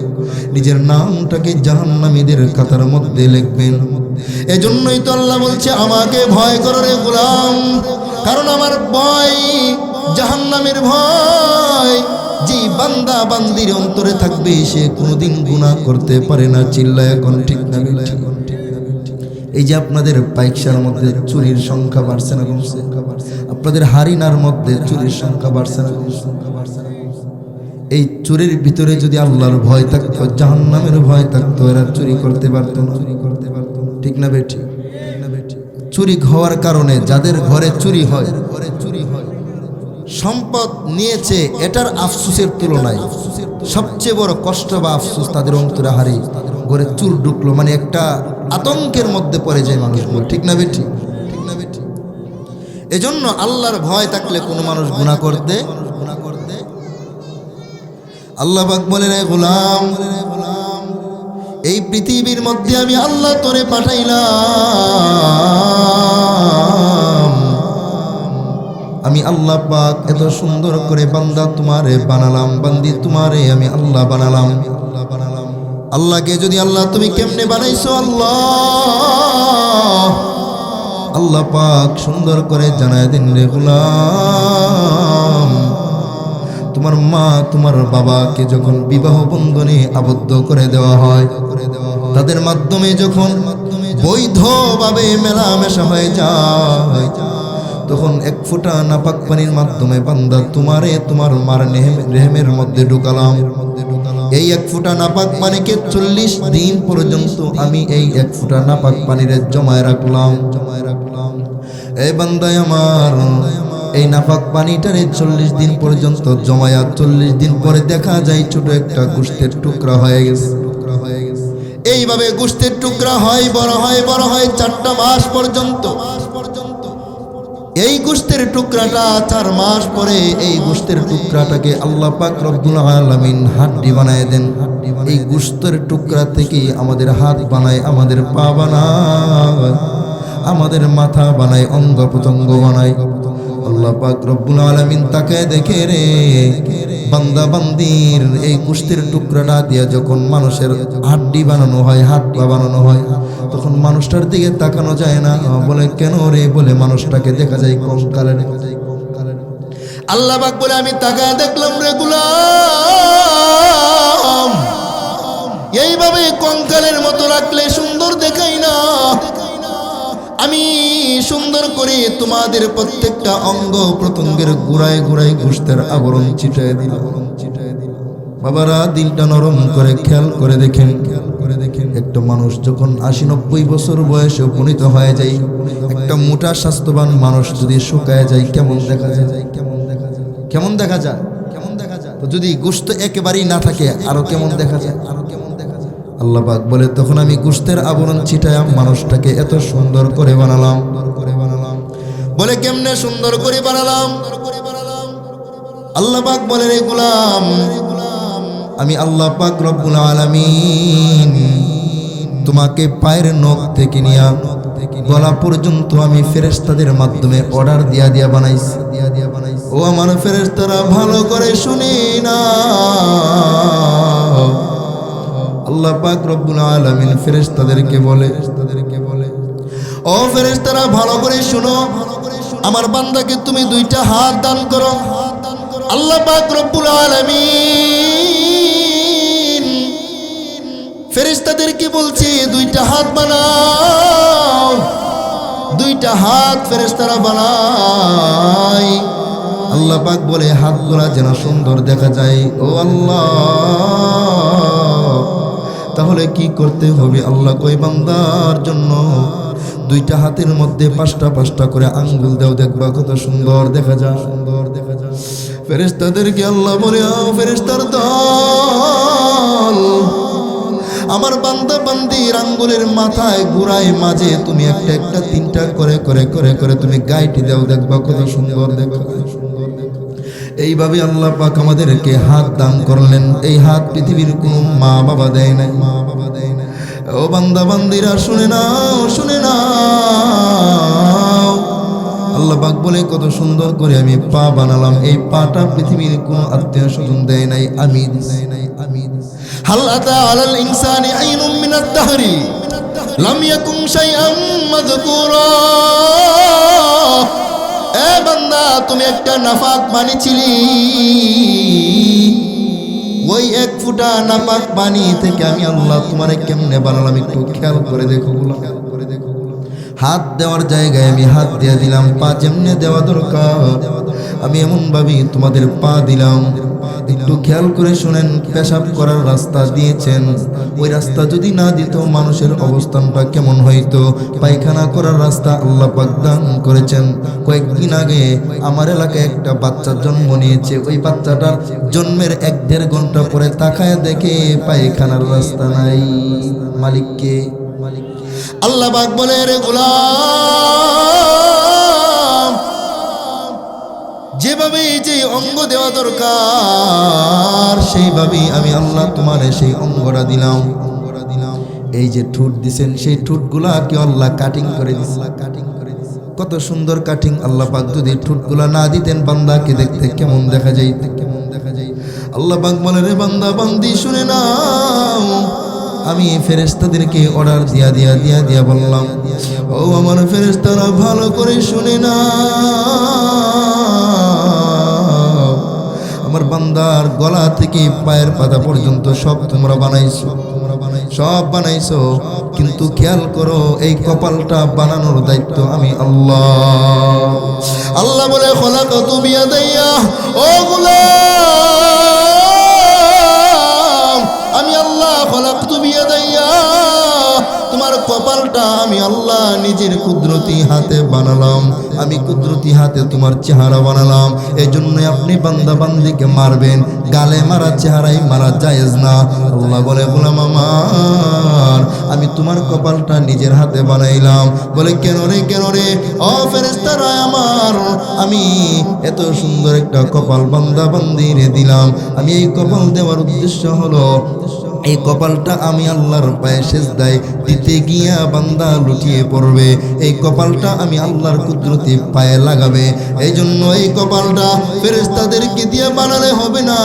নিজের নামটাকে জাহান্নামীদের খাতার মধ্যে লিখবেন। এজন্যই তো আল্লাহ বলছে আমাকে ভয় করো রে গোলাম, কারণ আমার ভয় জাহান্নামের ভয়। যে বান্দা বান্দির অন্তরে থাকবে সে কোনোদিন গুনাহ করতে পারে না। চিল্লায় এখন ঠিক না? এই যে আপনাদের পাইকশার মধ্যে চুরির সংখ্যা বাড়ছে না কমছে? আপনাদের হারিনার মধ্যে চুরির সংখ্যা বাড়ছে না কমছে? এই চুরির ভিতরে যদি আল্লাহর ভয় থাকতো, জাহান্নামের ভয় থাকতো, এরা চুরি করতে পারতো না। ঠিক না বেঠি? চুরি হওয়ার কারণে যাদের ঘরে চুরি হয়, সম্পদ নিয়েছে, এটার আফসোসের তুলনায় সবচেয়ে বড় কষ্ট বা আফসোস তাদের অন্তরে হারে ঘরে চুর ঢুকলো, মানে একটা আতঙ্কের মধ্যে পড়ে যায় মানুষগুলো। ঠিক না বেঠি? এজন্য আল্লাহর ভয় থাকলে কোনো মানুষ গুনাহ করতে। আল্লাহ পাক বলে রে গোলাম, এই পৃথিবীর মধ্যে আমি আল্লাহ তোরে পাঠাইলাম, আমি আল্লাহ পাক এত সুন্দর করে বান্দা তোমারে বানালাম, বান্দি তোমারে আমি আল্লাহ বানালাম। আল্লাহকে যদি আল্লাহ তুমি কেমনে বানাইছো আল্লাহ, আল্লাহ পাক সুন্দর করে জানায় দিন রে গোলাম। তোমার মা তোমার বাবাকে যখন বিবাহ বন্ধনে আবদ্ধ করে দেওয়া হয়, তাদের মাধ্যমে যখন বৈধভাবে মেলামেশা হয়ে যায়, তখন এক ফোঁটা নাপাক পানির মাধ্যমে বান্দা তোমারে তোমার মার রেহেমের মধ্যে ঢুকালাম। এই এক ফোঁটা নাপাক পানিকে 40 দিন পর্যন্ত আমি এই এক ফোঁটা নাপাক পানিরে জমায় রাখলাম। এই বান্দায় আমার, এই নাপাক পানিটারে 40 দিন পর্যন্ত জমায়া 40 দিন পরে দেখা যায় ছোট একটা গোশতের টুকরা হয়ে গেছে। এইভাবে গোশতের টুকরা হয়, বড় হয়, বড় হয় 4টা মাস পর্যন্ত। এই গোশতের টুকরাটা 4 মাস পরে এই গোশতের টুকরাটাকে আল্লাহ পাক রব্বুল আলামিন হাড্ডি বানায় দেন। এই গোশতের টুকরা থেকে আমাদের হাত বানায়, আমাদের পা বানায়, আমাদের মাথা বানায়, অঙ্গ প্রত্যঙ্গ বানায়। আল্লাহ পাক রব্বুল আলামিন তাকায় দেখে রে বান্দা বান্দির এই গোশতের টুকরাটা দিয়া যখন মানুষের হাড্ডি বানানো হয়, হাত পা বানানো হয়, তখন মানুষটার দিকে তাকানো যায় না। বলে কেন রে? বলে মানুষটাকে দেখা যায় কঙ্কালের। আল্লাহ পাক বলে আমি তাকায় দেখলাম রে গোলাম, এইভাবে কঙ্কালের মতো রাখলে সুন্দর দেখাই না। আমি সুন্দর করে তোমাদের প্রত্যেকটা অঙ্গ প্রত্যঙ্গের গোড়ায় গোড়ায় গোশতের আবরণ ছিটায় দিলাম। বাবারা দিলটা নরম করে খেয়াল করে দেখেন, একটা মানুষ যখন 80-90 বছর বয়সে উপনীত হয়ে যায়, একটা মোটা স্বাস্থ্যবান মানুষ যদি শুকায় যায় কেমন দেখা যায়? কেমন দেখা যায়? তো যদি গোশত একেবারেই না থাকে আরো কেমন দেখা যায়? আল্লাহ পাক বলে তখন আমি গোশতের আবরণ ছিটায়া মানুষটাকে এত সুন্দর করে বানালাম। বলে কেমনে সুন্দর করে বানালাম? আল্লাহ পাক বলে রে গোলাম, আমি আল্লাহ পাক রব্বুল আলামিন তোমাকে পায়ের নখ থেকে নিয়া গলা পর্যন্ত আমি ফেরেশতাদের মাধ্যমে অর্ডার দিয়া বানাইছি। ও আমার ফেরেশতারা ভালো করে শুনে না, আল্লাহ পাক রব্বুল আলামিন ফেরেশতাদেরকে বলে, ও ফেরেশতারা ভালো করে শুনো, আমার বান্দাকে তুমি 2টা হাত দান করো। আল্লাহ পাক রব্বুল আলামিন ফেরেশতাদেরকে বলছে 2টা হাত বানাও। 2টা হাত ফেরেশতারা বানায়। আল্লাহ পাক বলে হাতগুলা যেন সুন্দর দেখা যায়। ও আল্লাহ, তাহলে কি করতে হবে? আল্লাহ কই বান্দার জন্য 2টা হাতের মধ্যে 5টা করে আঙ্গুল দাও, দেখবা কত সুন্দর দেখা যায়। ফেরেশতাদেরকে আল্লাহ বলে, ফেরেশতার দল, আমার বান্দা বান্দির আঙ্গুলের মাথায় গোড়ায় মাঝে তুমি একটা 3টা করে তুমি গাইটি দাও, দেখবা কত সুন্দর দেখা। এইভাবে আল্লাহ পাক আমাদেরকে হাত দান করলেন। এই হাত পৃথিবীর কোন মা বাবা দেয় নাই। ও বান্দা বান্দিরা শুনে নাও, আল্লাহ পাক বলে কত সুন্দর করে আমি পা বানালাম। এই পাটা পৃথিবীর কোন আত্মীয় স্বজন দেয় নাই, আমি হাল আতা আলাল ইনসানি আইনুম মিনাদ দাহরি লাম ইয়াকুম শাইআম মাযকুরা। এ বান্দা, তুমি একটা নাপাক পানি ছিলি, ওই 1 ফোঁটা নাপাক পানি থেকে আমি আল্লাহ তোমারে কেমনে বানালাম একটু খেয়াল করে দেখো। হাত দেওয়ার জায়গায় আমি হাত দিয়ে দিলাম, পা যেমনে দেওয়া দরকার আমি এমন ভাবে তোমাদের পা দিলাম। একটু খেয়াল করে শুনেন, পেশাব করার রাস্তা দিয়েছেন, ওই রাস্তা যদি না দিত মানুষের অবস্থানটা কেমন হইতো? পায়খানা করার রাস্তা আল্লাহ পাক দান করেছেন। কয়েকদিন আগে আমার এলাকায় একটা বাচ্চা জন্ম নিয়েছে, ওই বাচ্চাটার জন্মের 1-1.5 ঘন্টা পরে তাকায় দেখে পায়খানার রাস্তা নাই। মালিককে আল্লাহ পাক বলে রে গোলাম, যেভাবে যে অঙ্গ দেওয়া দরকার সেইভাবেই আমি আল্লাহ তোমারে সেই অঙ্গটা দিলাম। এই যে ঠোঁট দিছেন, সেই ঠোঁটগুলা কি আল্লাহ কাটিং করে দিছে। কত সুন্দর কাটিং। আল্লাহ পাক যদি ঠোঁটগুলা না দিতেন বান্দাকে দেখতে কেমন দেখা যায়? আল্লাহ পাক বলে রে বান্দা বান্দি শুনে নাও, আমি ফেরেশতাদেরকে অর্ডার দিয়া বললাম, ও আমার ফেরেশতারা ভালো করে শুনে না, আমার বান্দার গলা থেকে পায়ের পাতা পর্যন্ত সব তোমরা বানাইছো, কিন্তু খেয়াল করো এই কপালটা বানানোর দায়িত্ব আমি আল্লাহ বলে খলাকাতু বিয়াদাইয়া, ও গোলাম আমি আল্লাহ খলাকাতু বিয়াদাইয়া, তোমার কপালটা আমি আল্লাহ নিজের কুদরতি হাতে বানালাম, আমি কুদরতি হাতে তোমার চেহারা বানালাম। এই জন্যই আপনি বান্দা বান্দিকে মারবেন, গালে মারা চেহারায় মারা জায়েজ না। আল্লাহ বলে গোলাম আমার, আমি তোমার কপালটা নিজের হাতে বানাইলাম। বলে কেন রে ও ফেরেশতারা আমার, আমি এত সুন্দর একটা কপাল বান্দা বান্দিরে দিলাম। আমি এই কপাল দেওয়ার উদ্দেশ্য হলো, এই কপালটা আমি আল্লাহর পায়ে সেজদায় দিতে গিয়া বান্দা লুটিয়ে পড়বে, এই কপালটা আমি আল্লাহর কুদরতি পায়ে লাগাবে। এই জন্য এই কপালটা ফেরেশতাদেরকে দিয়ে বানালে হবে না,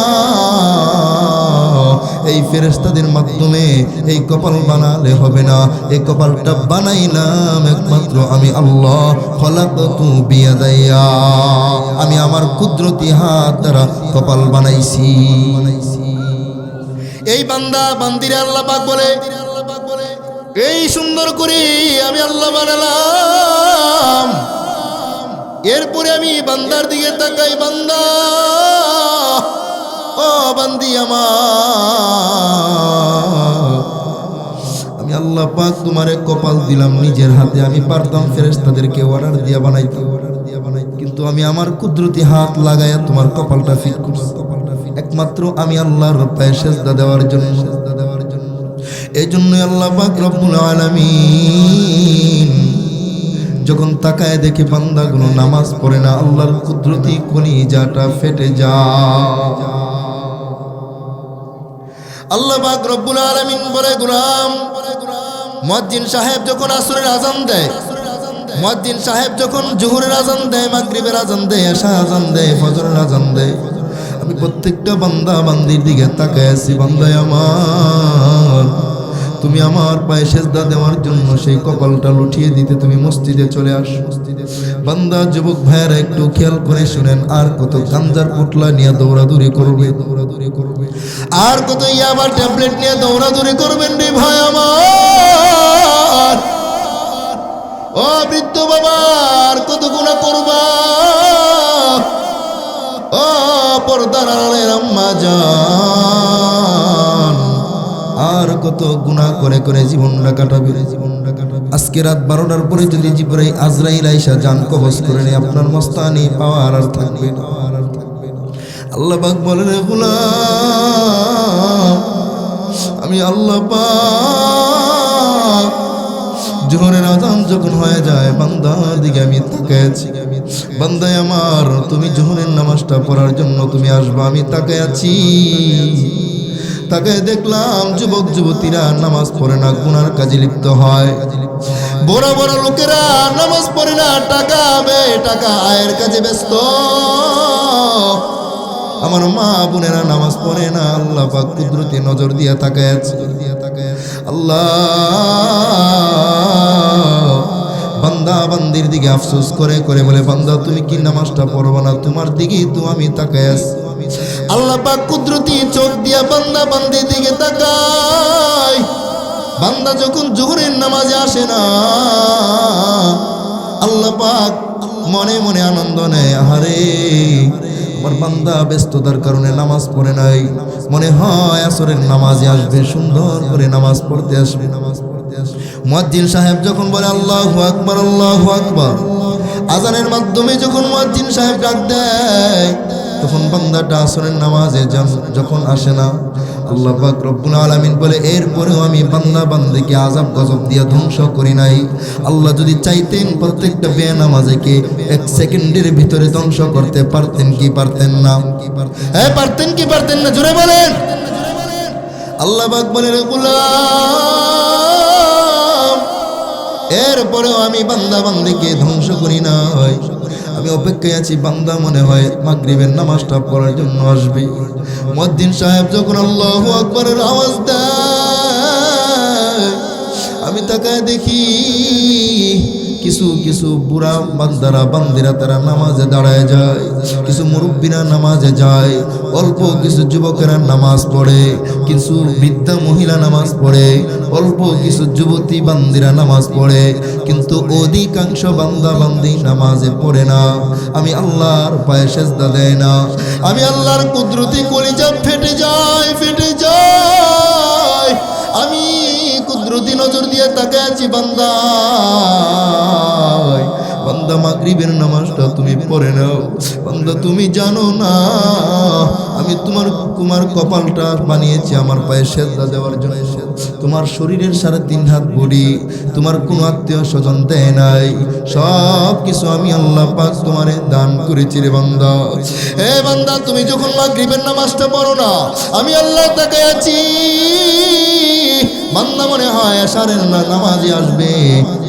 এই ফেরেশতাদের মাধ্যমে এই কপাল বানালে হবে না। এই কপালটা বানাইলাম একমাত্র আমি আল্লাহ, খলাকতু বিয়াদাইয়া, আমি আমার কুদরতি হাত দ্বারা কপাল বানাইছি। এই বান্দা বান্দিরে আল্লাহ পাক বলে, এই সুন্দর করে আমি আল্লাহ বানালাম। এরপরে আমি বান্দার দিকে তাকাই, বান্দা ও বান্দি আমার, আমি আল্লাহ পাক তোমারে কপাল দিলাম নিজের হাতে। আমি পারতাম ফেরেশতাদেরকে অর্ডার দিয়া বানাইতে, কিন্তু আমি আমার কুদরতি হাত লাগাইয়া তোমার কপালটা ফিট করছি, একমাত্র আমি আল্লাহর পায়ে সেজদা দেওয়ার জন্য। এই জন্যই আল্লাহ পাক রব্বুল আলামিন যখন তাকায় দেখে বান্দাগুলো নামাজ পড়ে না, আল্লাহর কুদরতি কলিজাটা ফেটে যায়। আল্লাহ পাক রব্বুল আলামিন বলে, গোলাম, মুয়াজ্জিন সাহেব যখন আসরের আযান দেয়, মুয়াজ্জিন সাহেব যখন জোহরের আযান দেয়, মাগরিবের আযান দেয়, এশার আযান দেয়, ফজরের আযান দেয়, আমি প্রত্যেকটা বান্দা বান্দির দিকে তাকায় আছি। বান্দা আমার, তুমি আমার পায়ে সেজদা দেওয়ার জন্য সেই কপালটা লুটিয়ে দিতে তুমি মসজিদে চলে আসো। বান্দা যুবক ভাইয়েরা একটু খেয়াল করে শুনেন, আর কত গাঞ্জার পোটলা নিয়ে দৌড়াদৌড়ি করবে, আর কত ইয়াবা ট্যাবলেট নিয়ে দৌড়াদৌড়ি করবেন রে ভাই আমার। ও বৃদ্ধ বাবা, আর কত গুনাহ করবা, ও পর্দার আড়ালের আম্মা জান, আর কত গুনাহ করে করে জীবনটা কাটাবে। আজকে রাত 12টার পরে যদি জিবরাইল আজরাইল আইসা জান কবজ করে নেয়, আপনার মস্তানি পাওয়ার আর থাকবে না। আল্লাহ পাক বলেন, গোলাম, আমি আল্লাহ পাক জোহরের আযান যখন হয়ে যায়, বান্দার দিকে আমি তাকায় আছি। বান্দা আমার, তুমি জোহরের নামাজটা পড়ার জন্য তুমি আসবা, আমি তাকায় আছি। তাকায় দেখলাম যুবক যুবতীরা নামাজ পড়ে না, গুনার কাজে লিপ্ত হয়। বড় বড় লোকেরা নামাজ পড়ে না, টাকা টাকা আয়ের কাজে ব্যস্ত। আমার মা বোনেরা নামাজ পড়ে না, আল্লাহ পাক কুদরতি নজর দিয়ে তাকায় আছে। আল্লাহ বান্দা বান্দির দিকে আফসোস করে করে বলে, বান্দা তুমি কি নামাজটা পড়বা না? তোমার দিকেই তো আমি তাকায় আছি। আল্লাহ পাক কুদরতি চোখ দিয়া বান্দা বান্দির দিকে তাকায়। বান্দা যখন জোহরের নামাজে আসে না, আল্লাহ পাক মনে মনে আনন্দ নেয়, আহারে আমার বান্দা ব্যস্ততার কারণে নামাজ পড়ে নাই, মনে হয় আসরের নামাজে আসবে, সুন্দর করে নামাজ পড়তে আসবে। মুয়াজ্জিন সাহেব যখন বলে আল্লাহু আকবার, আল্লাহু আকবার, আজানের মাধ্যমে যখন মুয়াজ্জিন সাহেব ডাক দেয়, তখন বান্দাটা আসরের নামাজে যখন আসে না, আল্লাহ পাক রব্বুল আলামিন বলে, এরপরেও আমি বান্দা বান্দিকে আযাব গজব দিয়া ধ্বংস করি নাই। আল্লাহ যদি চাইতেন প্রত্যেকটা বেনামাজীকে 1 সেকেন্ডের ভিতরে ধ্বংস করতে পারতেন কি পারতেন না? হ্যাঁ, পারতেন কি পারতেন না? জোরে বলেন। আল্লাহ পাক বলে, গোলাম, এরপরেও আমি বান্দা বান্দিকে ধ্বংস করি নাই, আমি অপেক্ষায় আছি। বান্দা মনে হয় মাগরিবের নামাজটা পড়ার জন্য আসবে। মুয়াজ্জিন সাহেব যখন আল্লাহু আকবারের আওয়াজ দেয়, আমি তাকায় দেখি কিছু কিছু বুড়া বান্দারা বান্দিরা তারা নামাজে দাঁড়ায় যায়, কিছু মুরব্বীরা নামাজে যায়, অল্প কিছু যুবকেরা নামাজ পড়ে, কিছু বৃদ্ধা মহিলা নামাজ পড়ে, অল্প কিছু যুবতী বান্দিরা নামাজ পড়ে, কিন্তু অধিকাংশ বান্দা বান্দি নামাজে পড়ে না। আমি আল্লাহর পায়ে সেজদা দেয় না। আমি আল্লাহর কুদরতি কলিজা ফেটে যায়, ফেটে যায়। আমি কুদরতি কুদরতি নজর দিয়ে তাকায় আছি বান্দা। বান্দা মাগরিবের নামাজটা তুমি পড়ে নাও। বান্দা তুমি জানো না আমি তোমার কপালটা বানিয়েছি আমার পায়ে সেজদা দেওয়ার জন্য। তোমার শরীরের 3.5 হাত বডি তোমার কোনো আত্মীয় স্বজন দেয় নাই, সব কিছু আমি আল্লাহ পাক তোমারে দান করেছি রে বান্দা। হে বান্দা তুমি যখন মাগরিবের নামাজটা পড়ো না আমি আল্লাহ তাকায় আছি। বান্দা মনে হয় এশারের নামাজে আসবে,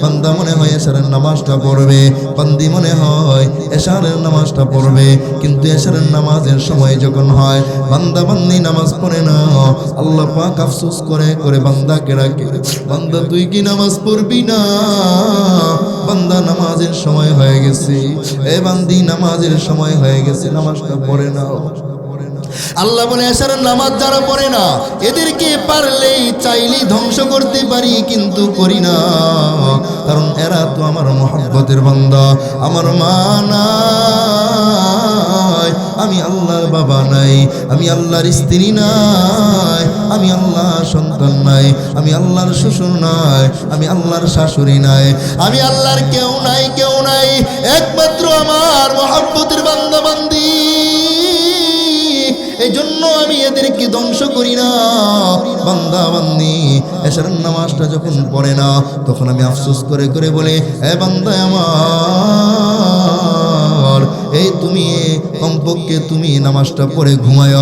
বান্দা মনে হয় এশারের নামাজটা পড়বে, বান্দি মনে হয় এশারের নামাজটা পড়বে, কিন্তু এশারের নামাজের সময় যখন হয় বান্দা বান্দি নামাজ পড়ে না। আল্লাহ পাক আফসোস করে করে বান্দাকে রাখে, বান্দা তুই কি নামাজ পড়বি না? বান্দা নামাজের সময় হয়ে গেছে, এ বান্দি নামাজের সময় হয়ে গেছে, নামাজটা পড়ে নাও। আল্লাহ বলে এশারের নামাজ যারা পড়ে না এদেরকে পারলেই চাইলেই ধ্বংস করতে পারি, কিন্তু করি না, কারণ এরা তো আমার মহব্বতের বান্দা। আমার মা নাই, আমি আল্লাহর বাবা নাই, আমি আল্লাহর স্ত্রী নাই, আমি আল্লাহর সন্তান নাই, আমি আল্লাহর শ্বশুর নাই, আমি আল্লাহর শাশুড়ি নাই, আমি আল্লাহর কেউ নাই, কেউ নাই, একমাত্র আমার মহব্বতের বান্দা বান্দি। এই জন্য আমি এদেরকে ধ্বংস করি না। বান্দা বান্দি এশারের নামাজটা যখন পড়ে না তখন আমি আফসোস করে করে বলে, এ বান্দা আমার, এই তুমি কমপক্ষে তুমি নামাজটা পড়ে ঘুমায়।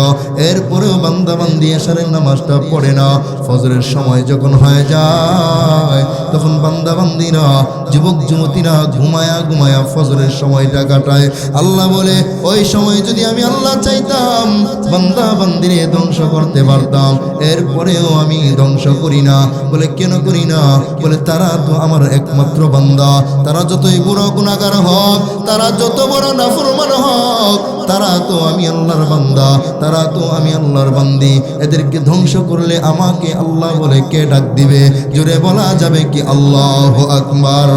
এরপরেও বান্দা বান্দি এশারের নামাজটা পড়ে না। ফজরের সময় যখন হয়ে যায় তখন বান্দা বান্দিরা যুবক যুবতীরা ঘুমায়া ঘুমায়া ফজরের সময়টা কাটায়। আল্লাহ বলে ওই সময় যদি আমি আল্লাহ চাইতাম বান্দা বান্দিরে ধ্বংস করতে পারতাম, এরপরেও আমি ধ্বংস করি না। বলে কেন করি না? বলে তারা তো আমার একমাত্র বান্দা, তারা যতই বড় গুনাহগার হোক, তারা যত বড় নাফরমান হোক, তারা তো আমি আল্লাহর বান্দা, তারা তো আমি আল্লাহর বান্দি। এদেরকে ধ্বংস করলে আমাকে আল্লাহ বলে কে ডাক দিবে? জোরে বলা যাবে কি আল্লাহু আকবার।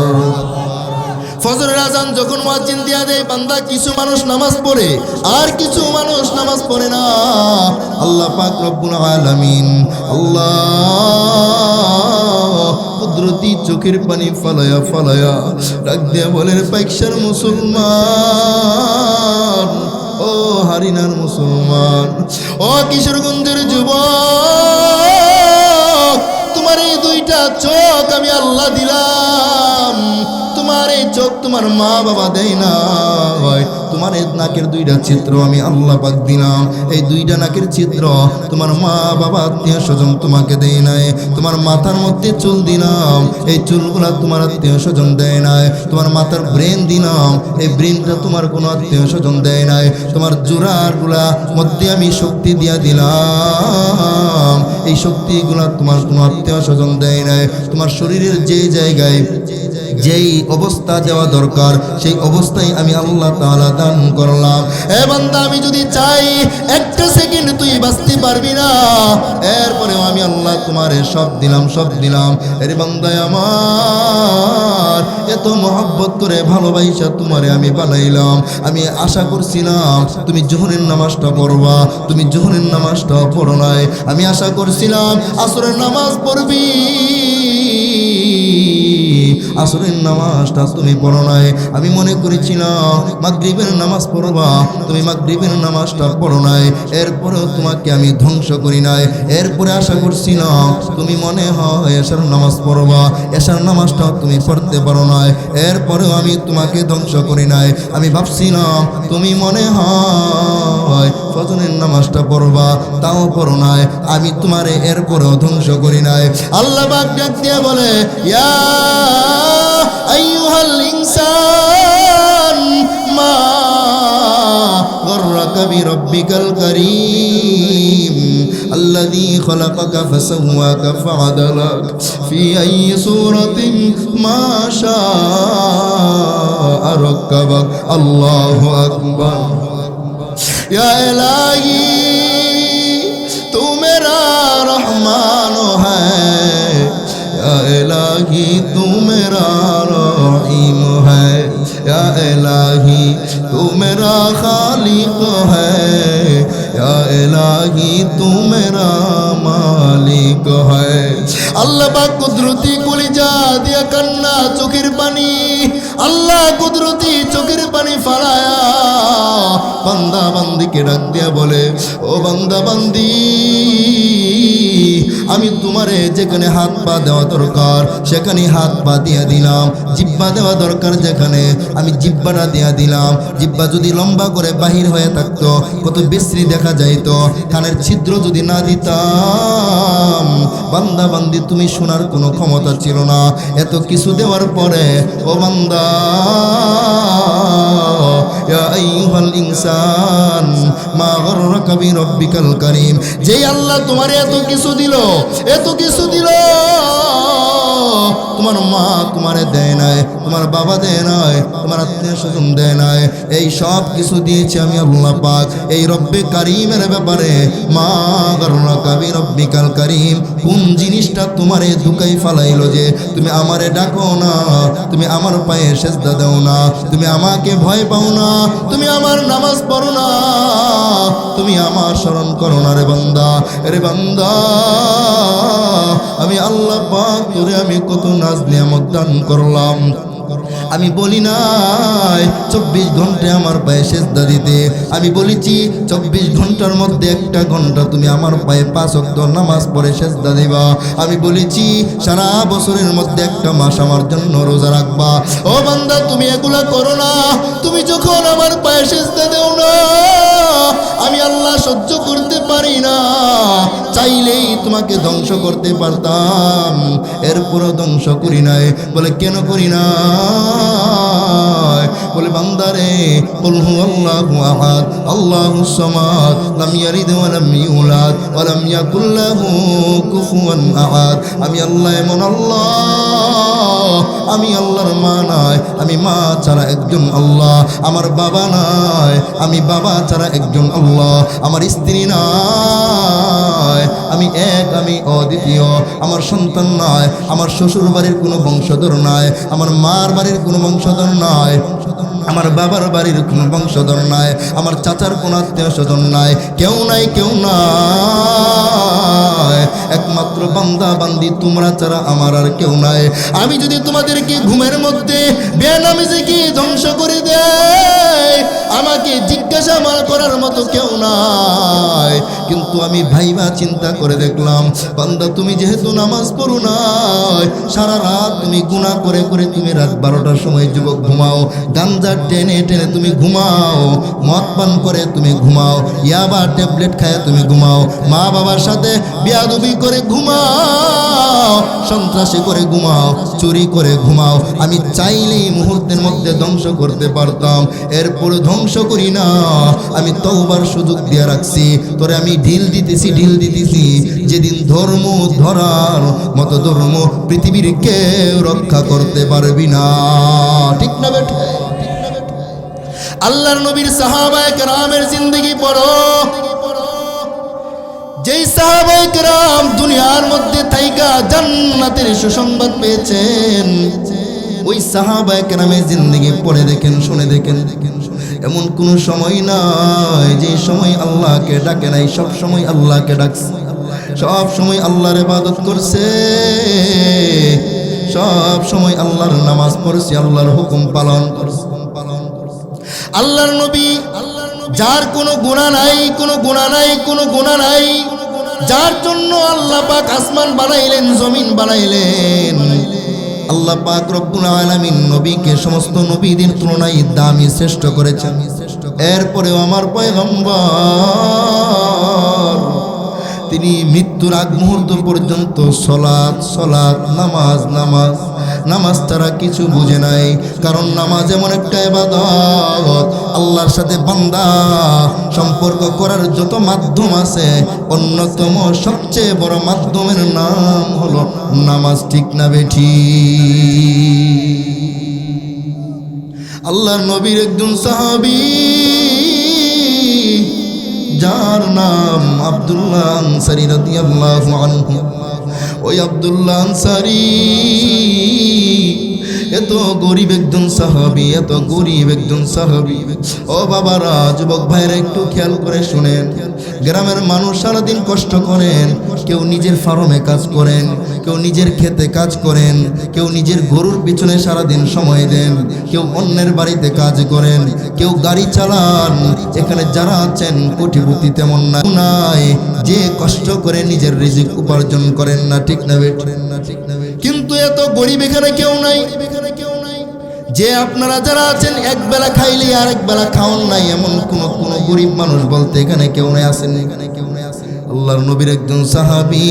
ফজরের আজান যখন মুয়াজ্জিন দিয়া দেয় বান্দা কিছু মানুষ নামাজ পড়ে আর কিছু মানুষ নামাজ পড়ে না। আল্লাহ পাক রব্বুল আলামিন আল্লাহ কুদরতি চোখের পানি ফালায়া ফালায়া ডাক দিয়া বলেন, পাইকশার মুসলমান, ও হারিনার মুসলমান, ও কিশোরগঞ্জের যুবক, তোমার এই 2টা চোখ আমি আল্লাহ দিলাম। তোমার এই চোখ তোমার মা বাবা দেয় না, তোমার এই নাকের 2টা ছিদ্র আমি আল্লাহ পাক দিলাম। এই 2টা নাকের ছিদ্র তোমার মা বাবা আত্মীয় স্বজন তোমাকে দেয় নাই। তোমার মাথার মধ্যে চুল দিলাম, এই চুলগুলা তোমার আত্মীয় স্বজন দেয় নাই। তোমার মাথার ব্রেন দিলাম, এই ব্রেনটা তোমার কোনো আত্মীয় স্বজন দেয় নাই। তোমার জোড়াগুলা মধ্যে আমি শক্তি দিয়া দিলাম, এই শক্তিগুলা তোমার কোনো আত্মীয় স্বজন দেয় নাই। তোমার শরীরের যে জায়গায় যেই অবস্থা দেওয়া দরকার সেই অবস্থায় আমি আল্লাহ তাআলা দান করলাম। এ বান্দা আমি যদি চাই একটা সেকেন্ড তুই বাঁচতে পারবি না, এরপরেও আমি আল্লাহ তোমারে সব দিলাম, সব দিলাম। এর বান্দা আমার, এত মহব্বত করে ভালোবাসা তোমারে আমি বানাইলাম। আমি আশা করছিলাম তুমি যোহরের নামাজটা পড়বা, তুমি যোহরের নামাজটা পড়ো নাই। আমি আশা করছিলাম আসরের নামাজ পড়বি, আসরের নামাজটা তুমি পড়ো নাই। আমি মনে করেছিলাম মাগরিবের নামাজ পড়বা, তুমি মাগরিবের নামাজটা পড়ো নাই। এরপরেও তোমাকে আমি ধ্বংস করি নাই। এরপরে আশা করছিলাম তুমি মনে হয় এশার নামাজ পড়বা, এশার নামাজটাও তুমি পড়তে পারো নাই। এরপরেও আমি তোমাকে ধ্বংস করি নাই। আমি ভাবছিলাম তুমি মনে হয় ফজরের নামাজটা পড়বা, তাও পড়ো নাই। আমি তোমারে এরপরেও ধ্বংস করি নাই। আল্লাহ পাক ডাক দিয়ে বলে, ইয়া আইয়ুহাল ইনসান মা গররাকা বিরব্বিকাল কারীম আল্লাযী খালাকাকা ফাসাওয়াকা ফাআদালাক ফি আইয়ি সূরাতিন মা শাআ রাক্কাবাক। আল্লাহু আকবার। ইয়া ইলাহি তু মেরা রহমান হ্যায়, या इलाही तू मेरा रहीम है, या इलाही तू मेरा खालिक है, या इलाही तू मेरा मालिक है। আল্লাহ পাক কুদরতি কলিজা দিয়া কান্না চোখের পানি, আল্লাহ কুদরতি চোখের পানি ফালায়া বান্দা বান্দিকে ডাক দিয়া বলে, ও বান্দা বান্দি, আমি তোমারে যেখানে হাত পা দেওয়া দরকার সেখানে হাত পা দিয়া দিলাম, জিব্বা দেওয়া দরকার যেখানে আমি জিব্বাটা দিয়া দিলাম। জিব্বা যদি লম্বা করে বাহির হয়ে থাকতো কত বিশ্রী দেখা যাইতো, কানের ছিদ্র যদি না দিতাম বান্দা বান্দি তুমি শোনার কোনো ক্ষমতা ছিল না। এত কিছু দেওয়ার পরে ও বান্দা, ইয়া আইয়ুহাল ইনসান মা গররাকা বিরব্বিকাল কারীম, যেই আল্লাহ তোমারে এত কিছু দিল, এত কিছু দিল, তোমার মা তোমারে দেয় নাই, তোমার বাবা দেয় নাই, তোমার আত্মীয় স্বজন দেয় নাই, এই সব কিছু দিয়েছি আমি আল্লাহ পাক। এই রব্বে কারিমের ব্যাপারে মা গররাকা বিরব্বিকাল কারীম, কোন জিনিসটা তোমারে দুকাই ফালাইলো যে তুমি আমারে ডাকো না, তুমি আমার পায়ে সেজদা দাও না, তুমি আমাকে ভয় পাও না, তুমি আমার নামাজ পড়ো না, তুমি আমার স্মরণ করো না রে বান্দা। রে বান্দা, আমি আল্লাহ পাক তোরে আমি কত নাজ নিয়ামত দান করলাম। আমি বলি নাই 24 ঘন্টা আমার পায়ে সেজদা দিতে, আমি বলেছি 24 ঘন্টার মধ্যে একটা ঘন্টা তুমি আমার পায়ে 5 ওয়াক্ত নামাজ পড়ে সেজদা দিবা। আমি বলেছি সারা বছরের মধ্যে একটা মাস আমার জন্য রোজা রাখবা। ও বান্দা, তুমি এগুলা করো না। তুমি যখন আমার পায়ে সেজদা দেও না, আমি আল্লাহ সহ্য করতে পারি না, চাইলেই তোমাকে ধ্বংস করতে পারতাম, এরপরও ধ্বংস করি নাই। বলে কেন করি না? বলে বান্দারে, কুল হুয়াল্লাহু আহাদ আল্লাহুস সামাদ লাম ইয়ালিদ ওয়া লাম ইউলাদ ওয়া লাম ইয়াকুল লাহু কুফুয়ান আহাদ। আমি আল্লাহ এমন আল্লাহ, আমি আল্লাহর মা নাই, আমি মা ছাড়া একজন আল্লাহ, আমার বাবা নাই, আমি বাবা ছাড়া একজন আল্লাহ, আমার স্ত্রী নাই, আমি এক, আমি অদ্বিতীয়, আমার সন্তান নাই, আমার শ্বশুর বাড়ির কোনো বংশধর নাই, আমার মার বাড়ির কোনো বংশধর নাই, আমার বাবার বাড়ির কোনো বংশধর নাই, আমার চাচার কোনো আত্মীয় স্বজন নাই, কেউ নাই, কেউ নাই, একমাত্র বান্দা বান্দি তোমরা ছাড়া আমার আর কেউ নাই। আমি যদি তোমাদেরকে ঘুমের মধ্যে বেনামাজি ধ্বংস করে দেয়, আমাকে জিজ্ঞাসা করার মতো কেউ নাই, কিন্তু আমি ভাইবা চিন্তা করে দেখলাম, বান্দা তুমি যেহেতু নামাজ পড়ো নাই, সারা রাত তুমি গুনাহ করে করে তুমি রাত 12টার সময় যুবক ঘুমাও, গাঞ্জা টেনে টেনে তুমি ঘুমাও, মদ পান করে তুমি ঘুমাও, ইয়াবা ট্যাবলেট খায় তুমি ঘুমাও, মা বাবার সাথে বেয়াদবি করে ঘুমাও, সন্ত্রাসী করে ঘুমাও, চুরি করে ঘুমাও। আমি চাইলেই মুহূর্তের মধ্যে ধ্বংস করতে পারতাম, এরপর ধ্বংস করি না। আমি তওবার সুযোগ দিয়ে রাখছি, তোরে আমি ঢিল দিতেছি, ঢিল দিতেছি। যেদিন ধর্ম ধরার মতো ধর্ম পৃথিবীর কেউ রক্ষা করতে পারবি না। ঠিক না বেঠে? আল্লাহর নবীর সাহাবায়ে কেরামের জিন্দেগি পড়ো, যেই সাহাবায়ে কেরাম দুনিয়ার মধ্যে থাইকা জান্নাতের সুসংবাদ পেয়েছেন, ওই সাহাবায়ে কেরামের জিন্দেগি পড়ে দেখেন, শুনে দেখেন, এমন কোন সময় নাই যে সময় আল্লাহকে ডাকে নাই, সব সময় আল্লাহকে ডাকছে, সব সময় আল্লাহর ইবাদত করছে, সব সময় আল্লাহর নামাজ পড়ছে, আল্লাহর হুকুম পালন করছে। আল্লাহর নবী, যার কোনো গুনাহ নাই, কোনো গুনাহ নাই, কোনো গুনাহ নাই, যার জন্য আল্লাহ পাক আসমান বানাইলেন, জমিন বানাইলেন, আল্লাহ পাক রব্বুল আলামিন নবীকে সমস্ত নবীদের তুলনায় দামি শ্রেষ্ঠ করেছেন। এরপরেও আমার পয়গম্বর তিনি মৃত্যুর আগ মুহূর্ত পর্যন্ত সলাত, সলাত, নামাজ, নামাজ, নামাজ তারা কিছু বুঝে নাই। কারণ নামাজ এমন একটা ইবাদত, আল্লাহর সাথে বান্দা সম্পর্ক করার যত মাধ্যম আছে, অন্যতম সবচেয়ে বড় মাধ্যমের নাম হলো নামাজ। ঠিক না বেঠি? আল্লাহর নবীর একজন সাহাবী, যার নাম আব্দুল্লাহ আনসারী রাদিয়াল্লাহু আনহু, ওই আব্দুল্লাহ আনসারী এত গরিব একজন সাহাবী, এত গরিব একজন সাহাবী। ও বাবারা, যুবক ভাইরা একটু খেয়াল করে শুনেন। গ্রামের মানুষ সারাদিন কষ্ট করেন, কেউ নিজের ফার্মে কাজ করেন, কেউ নিজের ক্ষেতে কাজ করেন, কেউ নিজের গরুর পিছনে সারাদিন সময় দেন, কেউ অন্যের বাড়িতে কাজ করেন, কেউ গাড়ি চালান। এখানে যারা আছেন কোটিপতি তেমন নাই যে কষ্ট করে নিজের রিজিক উপার্জন করেন না, ঠিক না বেঠ? কিন্তু এত গরিব এখানে কেউ নাই যে আপনারা যারা আছেন এক বেলা খাইলে আরেক বেলা খাওয়ান নাই, এমন কোন গরিব মানুষ বলতে এখানে কেউ নাই, আছেন? আল্লাহর নবীর একজন সাহাবী,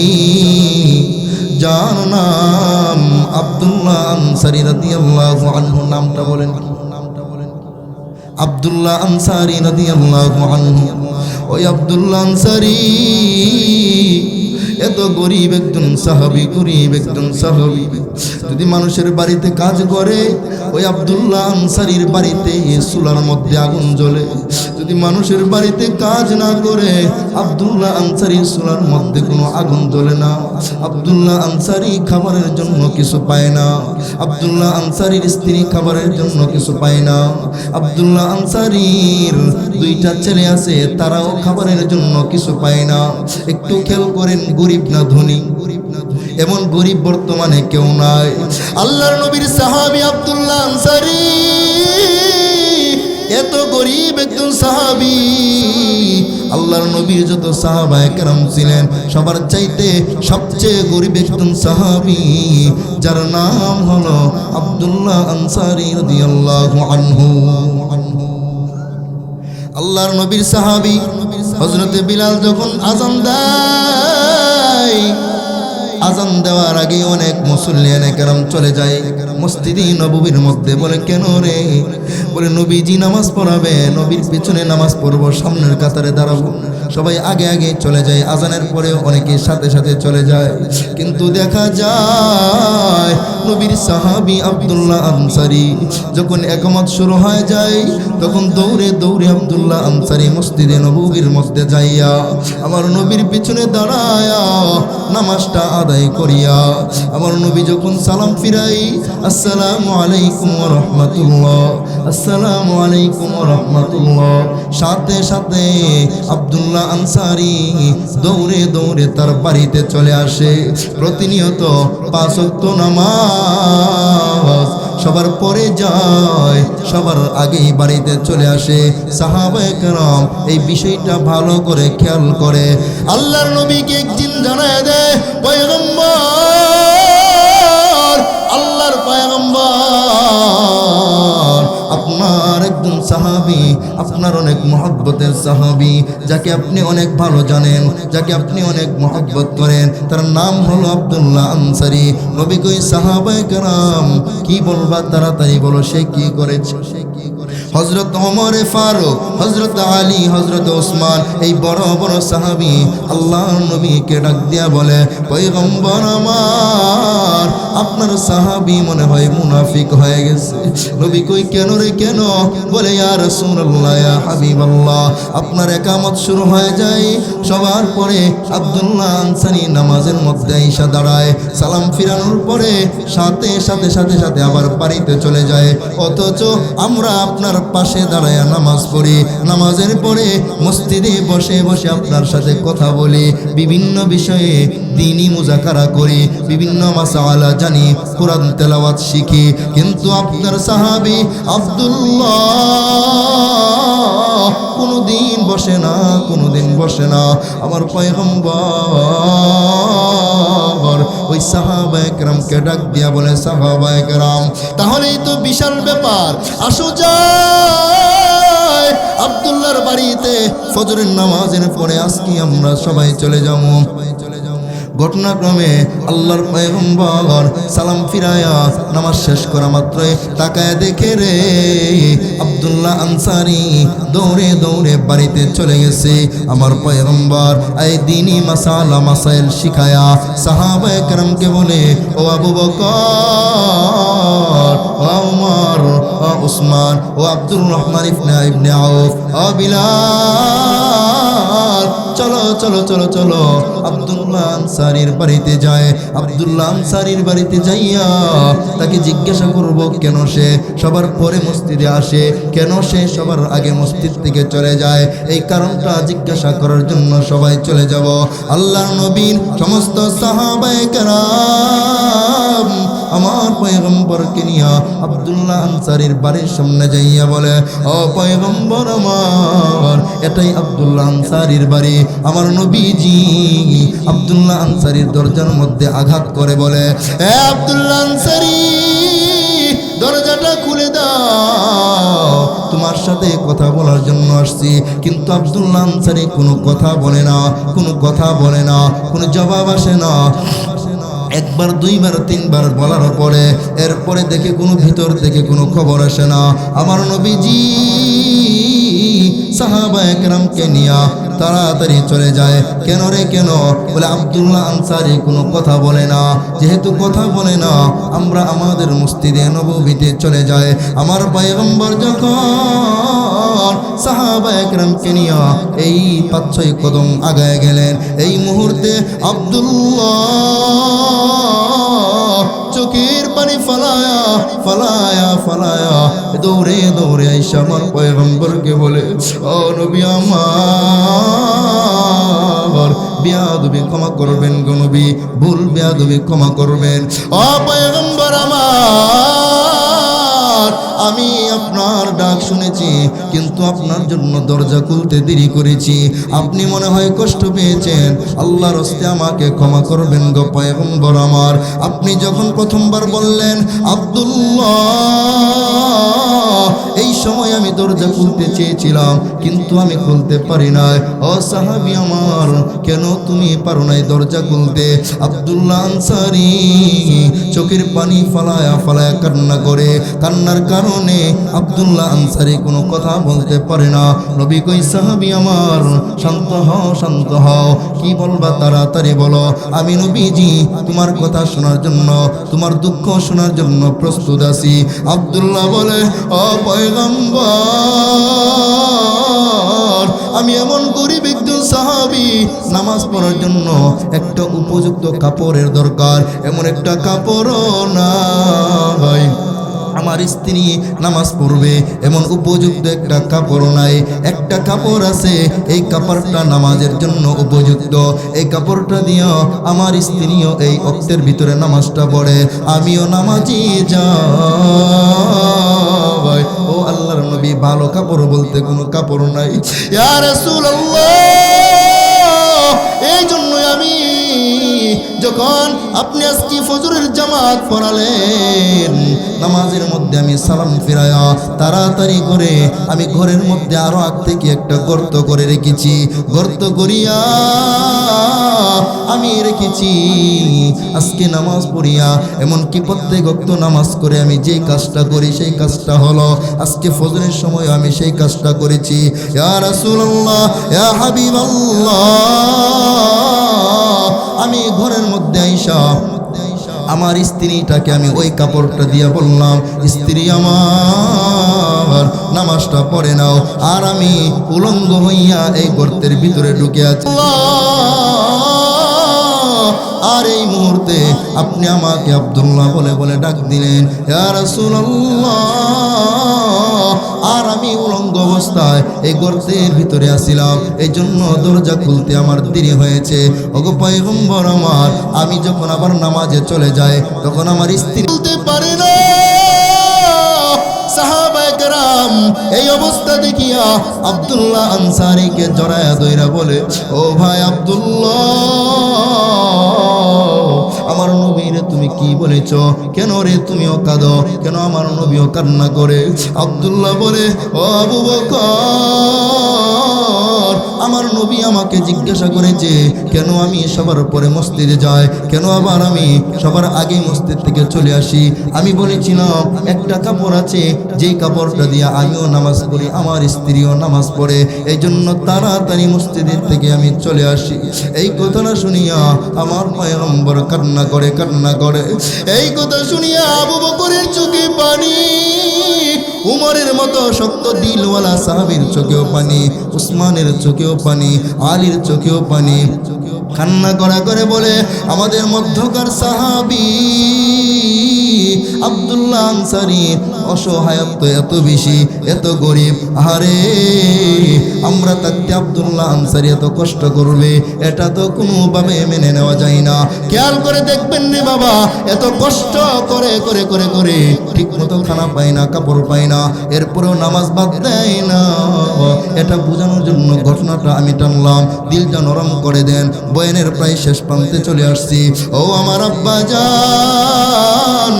যার নাম আব্দুল্লাহ আনসারী রাদিয়াল্লাহু আনহু। নামটা বলেন কি? আব্দুল্লাহ আনসারী রাদিয়াল্লাহু আনহু। ওই আব্দুল্লাহ আনসারী এত গরিব একজন সাহাবী, গরিব একজন সাহাবী। যদি মানুষের বাড়িতে কাজ করে, ওই আব্দুল্লাহ আনসারীর বাড়িতে চুলার মধ্যে আগুন জ্বলে। যদি মানুষের বাড়িতে কাজ না করে, আব্দুল্লাহ আনসারীর চুলার মধ্যে কোনো আগুন জ্বলে না। আব্দুল্লাহ আনসারী খাবারের জন্য কিছু পায় না, আব্দুল্লাহ আনসারীর স্ত্রী খাবারের জন্য কিছু পায় না। আব্দুল্লাহ আনসারীর দুইটা ছেলে আছে, তারাও খাবারের জন্য কিছু পায় না। একটু খেয়াল করেন, গরিব না ধনী? এমন গরিব বর্তমানে কেউ নাই। আল্লাহর নবীর সাহাবী আব্দুল্লাহ আনসারী এত গরিব একজন সাহাবী। আল্লাহর নবীর যত সাহাবায়ে কেরাম ছিলেন, সবার চাইতে সবচেয়ে গরিব একজন সাহাবী, যার নাম হলো আব্দুল্লাহ আনসারী রাদিয়াল্লাহু আনহু। আল্লাহর নবীর সাহাবী হযরতে বিলাল যখন আযান দেয়, আযান দেওয়ার আগে অনেক মুসল্লিয়ানে কেরাম চলে যায় মসজিদে নববীর মধ্যে। বলে কেন রে? বলে নবীজি নামাজ পড়াবে, নবীর পিছনে নামাজ পড়বো, সামনের কাতারে দাঁড়াবো। সবাই আগে আগে চলে যায়, আজানের পরে অনেকে সাথে সাথে চলে যায়। কিন্তু দেখা যায় নবীর সাহাবী আব্দুল্লাহ আনসারী যখন ইকামত শুরু হয়ে যায়, তখন দৌড়ে দৌড়ে আব্দুল্লাহ আনসারী মসজিদে নববীর মধ্যে যাইয়া আমার নবীর পিছনে দাঁড়ায়া নামাজটা আদায় করিয়া, আমার নবী যখন সালাম ফিরাই, আসসালামু আলাইকুম ওয়া রাহমাতুল্লাহ, আসসালামু আলাইকুম ওয়া রাহমাতুল্লাহ, সাথে সাথে আব্দুল্লাহ আনসারী দৌড়ে দৌড়ে তার বাড়িতে চলে আসে। প্রতিনিয়ত 5 ওয়াক্ত নামাজ সবার পরে যায়, সবার আগেই বাড়িতে চলে আসে। সাহাবায়ে কেরাম এই বিষয়টা ভালো করে খেয়াল করে আল্লাহর নবীকে একদিন জানায় দেয়, পয়গম্বর, আল্লাহর পয়গম্বর, আপনার একজন সাহাবী, আপনার অনেক মহব্বতের সাহাবী, যাকে আপনি অনেক ভালো জানেন, যাকে আপনি অনেক মহব্বত করেন, তার নাম হলো আব্দুল্লাহ আনসারী। নবী কই, সাহাবায়ে কেরাম কি বলবা, তাড়াতাড়ি বলো সে কি করেছে। হযরত ওমর ফারুক, হযরত আলী, হযরত ওসমান, এই বড় বড় সাহাবী আল্লাহর নবীকে ডাক দিয়া বলে, পয়গম্বর আমার, আপনার সাহাবী মনে হয় মুনাফিক হয়ে গেছে। নবী কই, কেন রে কেন? বলে, ইয়া রাসূলুল্লাহ, ইয়া হাবিবাল্লাহ, আপনার ইকামত শুরু হয়ে যায়, সবার পরে আব্দুল্লাহ আনসারী নামাজের মধ্যে এসে দাঁড়ায়, সালাম ফিরানোর পরে সাথে সাথে সাথে সাথে আবার বাড়িতে চলে যায়, অথচ আমরা আপনার পাশে দাঁড়ায় নামাজ পড়ি, নামাজের পরে মসজিদে বসে বসে আপনার সাথে কথা বলি, বিভিন্ন বিষয়ে দ্বীনি মুযাকারা করি, বিভিন্ন মাসালা জানি, কোরআন তেলাওয়াত শিখি, কিন্তু আপনার সাহাবী আব্দুল্লাহ কোনদিন বসে না, কোনদিন বসে না। আমার পয়গম্বর ওই সাহাবায়ে কেরামকে ডাক দিয়া বলে, সাহাবায়ে কেরাম, তাহলেই তো বিশাল ব্যাপার, আসো যাই আব্দুল্লাহর বাড়িতে ফজরের নামাজের পরে আজকে আমরা সবাই চলে যাবো। ঘটনাক্রমে আল্লাহর পয়গম্বর সালাম ফিরায়া নামাজ শেষ করা মাত্রই তাকায় দেখে রে আব্দুল্লাহ আনসারী দৌড়ে দৌড়ে বাড়িতে চলে গেছে। আমার পয়গম্বর এই দ্বীনি মাসালা মাসাইল শিখায়া সাহাবায়ে কেরামকে বলে, ও আবু বকর, ও উমর, ও উসমান, ও আব্দুর রহমান ইবনে আউফ, ও বিলাল, চলো চলো চলো চলো আব্দুল্লাহ আব্দুল্লাহ আনসারীর বাড়িতে যায়। আব্দুল্লাহ আনসারীর বাড়িতে যাইয়া তাকে জিজ্ঞাসা করব কেন সে সবার পরে মসজিদে আসে, কেন সে সবার আগে মসজিদ থেকে চলে যায়, এই কারণটা জিজ্ঞাসা করার জন্য সবাই চলে যাব। আল্লাহর নবীর সমস্ত সাহাবায়ে কেরাম আমার পয়গম্বরকে নিয়া আব্দুল্লাহ আনসারীর বাড়ির সামনে যাইয়া বলে, ও পয়গম্বর আমার, এটাই আব্দুল্লাহ আনসারীর বাড়ি। আমার নবীজি আব্দুল্লাহ আনসারীর দরজার মধ্যে আঘাত করে বলে, এ আব্দুল্লাহ আনসারী, দরজাটা খুলে দাও, তোমার সাথে কথা বলার জন্য আসছি। কিন্তু আব্দুল্লাহ আনসারী কোনো কথা বলে না, কোনো কথা বলে না, কোনো জবাব আসে না। একবার, দুইবার, তিনবার বলার পরে এরপরে দেখে কোনো ভিতর থেকে কোনো খবর আসে না। আমার নবীজি সাহাবায়ে কেরামকে নিয়া তাড়াতাড়ি চলে যায়। কেন রে কেন? বলে আব্দুল্লাহ আনসারী কোনো কথা বলে না, যেহেতু কথা বলে না আমরা আমাদের মসজিদে নববীতে চলে যায়। আমার পয়গম্বর যখন সাহাবায়ে কেরামকে নিয়া এই 5-6 কদম আগায় গেলেন, এই মুহূর্তে আব্দুল্লাহ চোখের পানি ফালায়া ফালায়া ফালায়া দৌড়ে দৌড়ে আইসা আমার পয়গম্বরকে বলে, ও নবী আমার, বেয়াদবি ক্ষমা করবেন গো নবী, ভুল বেয়াদবি ক্ষমা করবেন। ও পয়গম্বর আমার, আমি আপনার ডাক শুনেছি, কিন্তু আপনার জন্য দরজা খুলতে দেরি করেছি। আপনি মনে হয় কষ্ট পেয়েছেন, আল্লাহর হস্তে আমাকে ক্ষমা করবেন গো পয়গম্বর আমার। আপনি যখন প্রথমবার বললেন আব্দুল্লাহ, এই সময় আমি দরজা খুলতে চেয়েছিলাম, কিন্তু আমি খুলতে পারি নাই। ও সাহাবী আমার, কেন তুমি পারো নাই দরজা খুলতে? আব্দুল্লাহ আনসারী চোখের পানি ফালায়া ফালায়া কান্না করে। কান্নার কারণে আব্দুল্লাহ আনসারী কোনো কথা বলতে পারে না। নবী কই, সাহাবী আমার, শান্ত হও, শান্ত হও, কি বলবা তাড়াতাড়ি বলো। আমি নবীজি তোমার কথা শোনার জন্য, তোমার দুঃখ শোনার জন্য প্রস্তুত আছি। আব্দুল্লাহ বলে, ও পয়গম্বর, আমি এমন গরিব একজন সাহাবী, নামাজ পড়ার জন্য একটা উপযুক্ত কাপড়ের দরকার, এমন একটা কাপড়ও নাই। আমার স্ত্রী নামাজ পড়বে এমন উপযুক্ত একটা কাপড় নাই। একটা কাপড় আছে, এই কাপড়টা নামাজের জন্য উপযুক্ত। এই কাপড়টা দিয়ে আমার স্ত্রীও এই ওয়াক্তের ভিতরে নামাজটা পড়ে, আমিও নামাজি যাই। ও আল্লাহর নবী, ভালো কাপড় বলতে কোনো কাপড় নাই। ইয়া রাসূলুল্লাহ, এই জন্যই আমি যখন আপনি আজকে ফজরের জামাত পড়ালেন, নামাজের মধ্যে আমি সালাম ফিরায়া তাড়াতাড়ি করে আমি ঘরের মধ্যে আরো আগ থেকে একটা গর্ত করে রেখেছি। গর্ত করিয়া আমি রেখেছি। আজকে নামাজ পড়িয়া, এমনকি প্রত্যেক ওয়াক্ত নামাজ করে আমি যেই কাজটা করি সেই কাজটা হলো, আজকে ফজরের সময় আমি সেই কাজটা করেছি। ইয়া রাসূলুল্লাহ, ইয়া হাবিবাল্লাহ, আমি ঘরের মধ্যে আইসা আমার স্ত্রীটাকে আমি ওই কাপড়টা দিয়ে বললাম, স্ত্রী আমার, নামাজটা পড়ে নাও। আর আমি উলঙ্গ হইয়া এই গর্তের ভিতরে ঢুকে আছি। আর এই মুহূর্তে আপনি আমাকে আব্দুল্লাহ বলে বলে ডাক দিলেন, ইয়া রাসূলুল্লাহ। আর আমি উলঙ্গ অবস্থায় এই গর্তের ভিতরে আসিলাম, এই জন্য দরজা খুলতে আমার দেরি হয়েছে। ওগো পয়গম্বর আমার, আমি যখন আবার নামাজে চলে যাই তখন আমার স্ত্রী বলতে পারে না। সাহাবায়ে কেরাম এই অবস্থা দেখিয়া আব্দুল্লাহ আনসারীকে জড়ায়া ধইরা বলে, ও ভাই আব্দুল্লাহ, আমার নবীরে তুমি কি বলেছ? কেন রে তুমিও কাঁদো? কেন আমার নবীও কান্না করে? আব্দুল্লাহ বলে, ও আবু বকর, আমার নবী আমাকে জিজ্ঞাসা করেছে কেন আমি সবার পরে মসজিদে যাই, কেন আবার আমি সবার আগে মসজিদ থেকে চলে আসি। আমি বলেছিলাম একটা কাপড় আছে, যেই কাপড়টা দিয়ে আমিও নামাজ পড়ি, আমার স্ত্রীও নামাজ পড়ে, এই জন্য তাড়াতাড়ি মসজিদের থেকে আমি চলে আসি। এই কথাটা শুনিয়া আমার পয়গম্বর কান্না করে কান্না করে। এই কথা শুনিয়া আবু বকরের চোখে পানি, উমরের মতো শক্ত দিলওয়ালা সাহাবীর চোখেও পানি, উসমানের চোখেও পানি, আলীর চোখেও পানি। কান্না করা করে বলে, আমাদের মধ্যকার সাহাবী আব্দুল্লাহ আনসারী অসহায়ত্ব এত বেশি, এত গরিব, আরে আমরা থাকতে আব্দুল্লাহ আনসারী এত কষ্ট করবে, এটা তো কোনোভাবে মেনে নেওয়া যায় না। খেয়াল করে দেখবেন রে বাবা, এত কষ্ট করে করে করে করে ঠিক মতো খানা পায় না, কাপড় পায় না, এরপরেও নামাজ বাদ দেয় না। এটা বোঝানোর জন্য ঘটনাটা আমি টানলাম, দিলটা নরম করে দেন। বয়ানের প্রায় শেষ প্রান্তে চলে আসছি। ও আমার আব্বা জান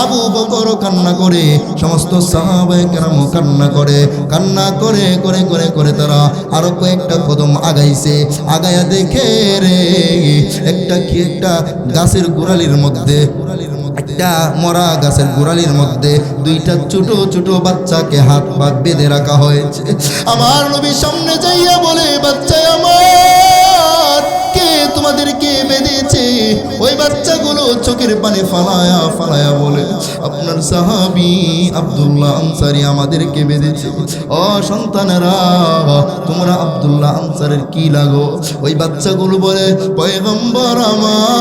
আবু বকর কান্না করে, সমস্ত সাহাবায়ে কেরাম কান্না করে, কান্না করে করে করে করে তারা আরো কয়েকটা কদম আগাইছে। আগায়া দেখে রে একটা গাছের গোড়ালির মধ্যে, একটা মরা গাছের গোড়ালির মধ্যে দুইটা ছোট ছোট বাচ্চাকে হাত পা বেঁধে রাখা হয়েছে। আমার নবী সামনে যাইয়া বলে, বাচ্চা আমার, কে তোমাদেরকে বেঁধেছে? ওই বাচ্চাগুলো চোখের পানি ফালায়া ফালায়া বলে, আপনার সাহাবী আব্দুল্লাহ আনসারী আমাদেরকে বেঁধেছে। ও সন্তানেরা, তোমরা আব্দুল্লাহ আনসারের কি লাগো? ওই বাচ্চাগুলো বলে, পয়গম্বর আমার,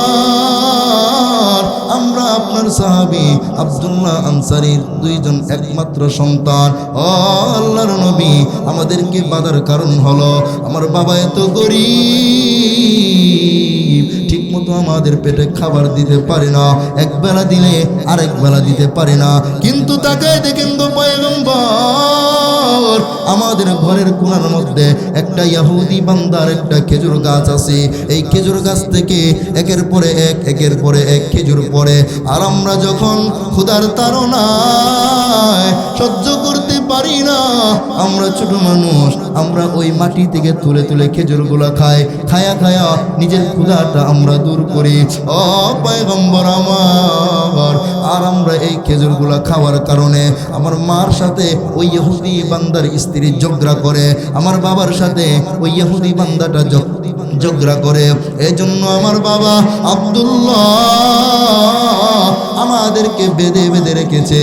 আমরা আপনার সাহাবী আব্দুল্লাহ আনসারীর দুইজন একমাত্র সন্তান। ও আল্লাহর নবী, আমাদেরকে বাধার কারণ হলো আমার বাবা এত গরিব, ঠিক মতো আমাদের পেটে খাবার দিতে পারে না, এক বেলা দিলে আরেক বেলা দিতে পারে না। কিন্তু তাকায় দেখেন তো পয়গম্বর, আমাদের ঘরের কোণার মধ্যে একটা ইহুদি বান্দার একটা খেজুর গাছ আছে। এই খেজুর গাছ থেকে একের পরে এক একের পরে এক খেজুর পড়ে, আর আমরা যখন ক্ষুধার তাড়নায় সহ্য করতে পারি না, আমরা ছোট মানুষ, আমরা ওই মাটি থেকে তুলে তুলে খেজুরগুলো খাই, খায়া খায়া নিজের ক্ষুধাটা আমরা দূর করি। ও পয়গম্বর আমার, আর আমরা এই খেজুরগুলো খাওয়ার কারণে আমার মার সাথে ওই ইহুদি বান্দার স্ত্রী ঝগড়া করে, আমার বাবার সাথে ওই ইহুদি বান্দাটা ঝগড়া করে। এই জন্য আমার বাবা আব্দুল্লাহ আমাদেরকে বেঁধে বেঁধে রেখেছে।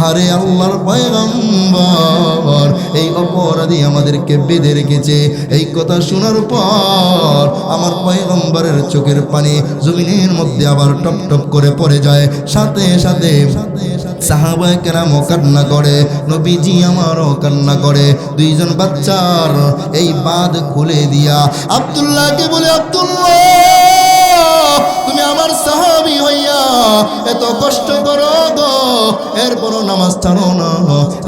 আরে আল্লাহর পয়গম্বর এই অপরাধী আমাদেরকে বেঁধে রেখেছে। এই কথা শোনার পর আমার পয়গম্বরের চোখের পানি জমিনের মধ্যে আবার টপ টপ করে পড়ে যায়। সাথে সাথে সাহাবায়ে কেরাম কান্না করে, নবীজি আমারও কান্না করে। দুইজন বাচ্চার এই বাঁধ খুলে দিয়া আব্দুল্লাহকে বলে, আব্দুল্লাহ তুমি আমার সাহাবী হইয়া এত কষ্ট করো গো, এরপরও নামাজ ছাড়ো না,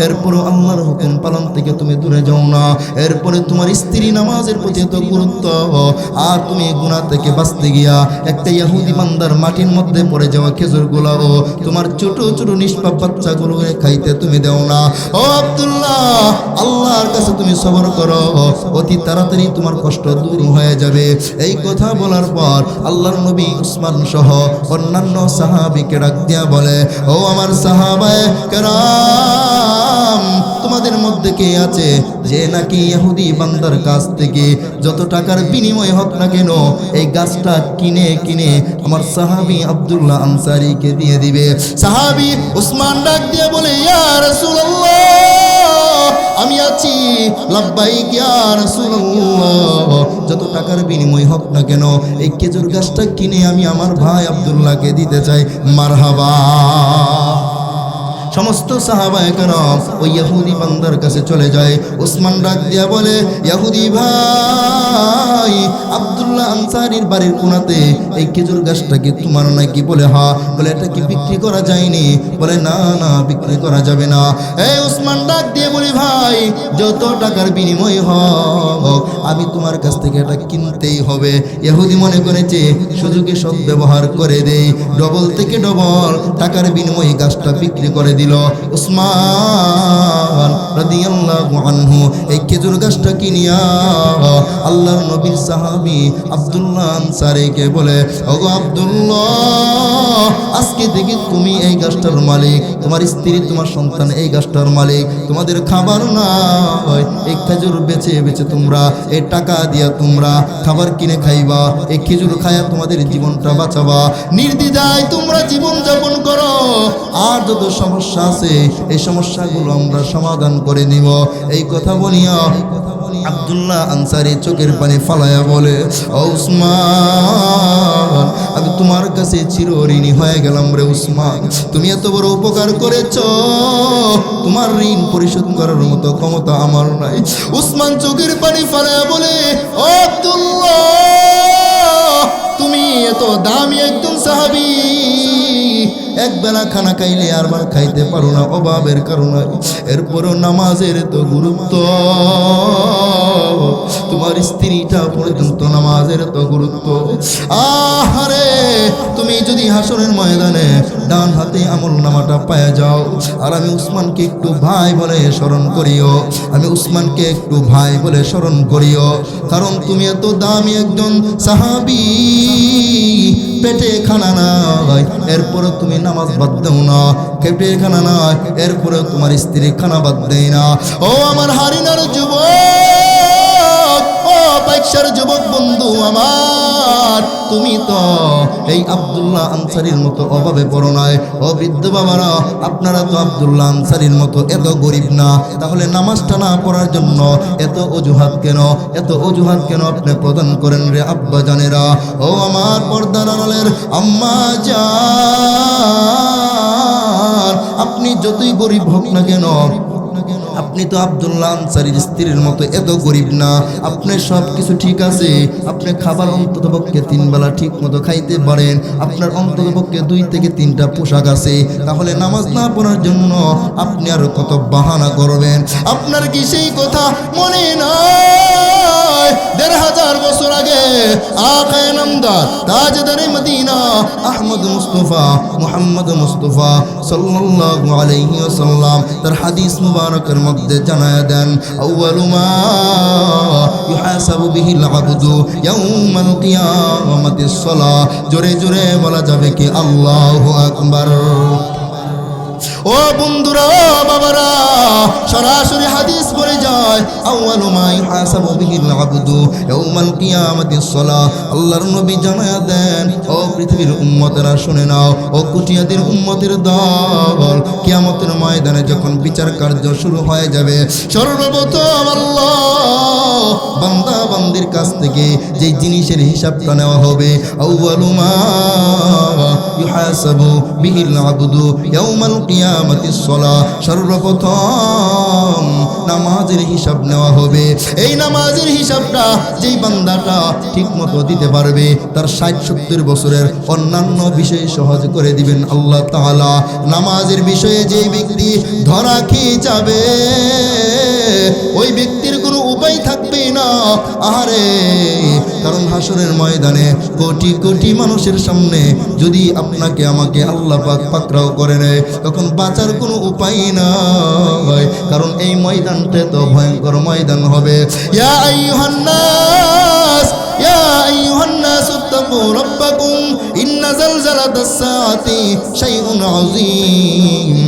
এরপরও আল্লাহর হুকুম পালন থেকে তুমি দূরে যাও না, এরপরে তোমার স্ত্রী নামাজের প্রতি এত গুরুত্ব, আর তুমি গুনাহ থেকে বাঁচতে গিয়া একটা ইহুদি বান্দার মাটির মধ্যে পড়ে যাওয়া খেজুরগুলো তোমার ছোট ছোট নিষ্পাপ বাচ্চাগুলো খাইতে তুমি দেও না। ও আব্দুল্লাহ, আল্লাহর কাছে তুমি সবর করো, অতি তাড়াতাড়ি তোমার কষ্ট দূর হয়ে যাবে। এই কথা বলার পর আল্লাহর নবী উসমান সহ অন্যান্য সাহাবীকে ডাক দিয়া বলে, ও আমার সাহাবায়ে কেরাম, তোমাদের মধ্যে কে আছে যে নাকি ইহুদি বান্দার কাছ থেকে যত টাকার বিনিময় হোক না কেন এই গাছটা কিনে কিনে আমার সাহাবী আব্দুল্লাহ আনসারীকে দিয়ে দিবে? সাহাবী উসমান ডাক দিয়ে বলে, ইয়া রাসূলুল্লাহ, আমি আছি, লাব্বাইক ইয়া রাসূলুল্লাহ, যত টাকার বিনিময় হোক না কেন এই খেজুর গাছটা কিনে আমি আমার ভাই আব্দুল্লাহকে দিতে চাই। মারহাবা। সমস্ত সাহাবায়ে কেরাম ওই ইহুদি বান্দার কাছে চলে যায়। উসমান ডাক দিয়া বলে, ইহুদি ভাই, আব্দুল্লাহ আনসারীর বাড়ির কোণাতে এই খেজুর গাছটা কি তোমার নাকি? বলে হ্যাঁ। বলে এটা কি বিক্রি করা যায়নি? বলে না না, বিক্রি করা যাবে না। এই উসমান ডাক দিয়ে বলি, ভাই যত টাকার বিনিময় হোক আমি তোমার কাছ থেকে এটা কিনতেই হবে। ইহুদি মনে করেছে সুযোগে সদ্ব্যবহার করে দেই, ডবল থেকে ডবল টাকার বিনিময়ে গাছটা বিক্রি করে দিল। উসমান রাদিয়াল্লাহু আনহু এই খেজুর গাছটা কিনিয়া আল্লাহর নবীর সাহাবী আব্দুল্লাহ আনসারীকে বলে, ওগো আব্দুল্লাহ, আজকে থেকে তুমি এই গাছটার মালিক, তোমার স্ত্রী তোমার সন্তান এই গাছটার মালিক, তোমাদের খাবার নাই, এই খেজুর বেচে বেচে তোমরা এই টাকা দিয়া তোমরা খাবার কিনে খাইবা, এই খেজুর খায়া তোমাদের জীবনটা বাঁচাবা, নির্দ্বিধায় তোমরা জীবন যাপন করো, আর যত সমস্যা আছে এই সমস্যাগুলো আমরা সমাধান করে নিব। এই কথা বলিয়া আব্দুল্লাহ আনসারী চোখের পানি ফালায়া বলে, ও উসমান, আমি তোমার কাছে চিরঋণী হয়ে গেলাম রে উসমান। তুমি এত বড় উপকার করেছো, তোমার ঋণ পরিশোধ করার মতো ক্ষমতা আমার নাই। উসমান চোখের পানি ফালায়া বলে, ও আব্দুল্লাহ, তুমি এত দামি একজন সাহাবী, একবেলা খানা খাইলে আরবার খাইতে পারো না অভাবের কারণে, এরপরও নামাজের তো গুরুত্ব, তোমার স্ত্রীটা পর্যন্ত নামাজের তো গুরুত্ব। আহারে, তুমি যদি হাসরের ময়দানে ডান হাতে আমল নামাটা পায়ে যাও, আর আমি উসমানকে একটু ভাই বলে স্মরণ করিও, আমি উসমানকে একটু ভাই বলে স্মরণ করিও, কারণ তুমি এত দামি একজন সাহাবী, পেটে খানা নাই এরপরে তুমি নামাজ বাদ দাও না, পেটে খানা নাই এরপরে তোমার স্ত্রী খানা বাদ দেয় না। ও আমার হারিনার যুবক, ও বাইকশার যুবক বন্ধু আমার, তুমি তো এই আব্দুল্লাহ আনসারীর মতো অভাবে পড়ো নাই। ও বৃদ্ধ বাবারা, আপনারা তো আব্দুল্লাহ আনসারীর মতো এত গরিব না, তাহলে নামাজটা না পড়ার জন্য এত অজুহাত কেন, এত অজুহাত কেন আপনি প্রদান করেন রে আব্বা জানেরা? ও আমার পর্দার আড়ালের আম্মা জান, আপনি যতই গরিব হোক না কেন, আপনি তো আব্দুল্লাহ আনসারীর স্ত্রীর মতো এত গরিব না। আপনার সব কিছু ঠিক আছে, আপনি খাবার অন্ততপক্ষে 3 বেলা ঠিক মতো খাইতে পারেন, আপনার অন্ততপক্ষে 2 থেকে 3টা পোশাক আছে, তাহলে নামাজ না পড়ার জন্য আপনি আর কত বাহানা করবেন? আপনার কি সেই কথা মনে নাই 1500 বছর আগে আকায়ে নামদার তাজদারে মদিনা আহমদ মুস্তাফা মুহাম্মদ মুস্তাফা সাল্লাল্লাহু আলাইহি ওয়াসাল্লাম তার হাদিস মুবারকের মধ্যে জানায়া দেন, আউয়ালু মা ইউহাসাবু বিহিল আবদু ইয়াউমাল কিয়ামাতিস সালাহ। জোরে জোরে বলা যাবে কি আল্লাহু আকবার? ও বন্ধুরা, ও বাবারা, সরাসরি হাদিস বলে যায়, আউয়ালু মা ইউহাসাবু বিহিল আবদু ইয়াউমাল কিয়ামাতিস সালাহ। আল্লাহর নবী জানায়া দেন, ও পৃথিবীর উম্মতেরা শুনে নাও, ও কুটিয়াদের উম্মতের দল, কিয়ামতের ময়দানে যখন বিচার কার্য শুরু হয়ে যাবে, সর্বপ্রথম আল্লাহ বান্দা বান্দির কাছ থেকে যে জিনিসের হিসাবটা নেওয়া হবে, আউয়ালু মা ইউহাসাবু বিহিল আবদু ইয়াউমাল কিয়ামাতিস সালাহ, সর্বপ্রথম নামাজের হিসাব নেওয়া হবে। এই নামাজের হিসাবটা যেই বান্দাটা ঠিক মতো দিতে পারবে, তার 60-70 বছরের অন্যান্য বিষয় সহজ করে দিবেন আল্লাহ তাআলা। নামাজের বিষয়ে যেই ব্যক্তি ধরা খেয়ে যাবে, ওই ব্যক্তির কোনো উপায় থাকবে না। আহারে, কারণ হাসরের ময়দানে কোটি কোটি মানুষের সামনে যদি আপনাকে আমাকে আল্লাহ পাক পাকড়াও করে নেয়, তখন বাঁচার কোনো উপায় নাই, কারণ এই ময়দানটা তো ভয়ঙ্কর ময়দান হবে। ইয়া আইয়ুহান নাস, ইয়া আইয়ুহান নাস ইত্তাকু রাব্বাকুম ইন্না যালজালাতাস সাআতি শাইউন আযীম।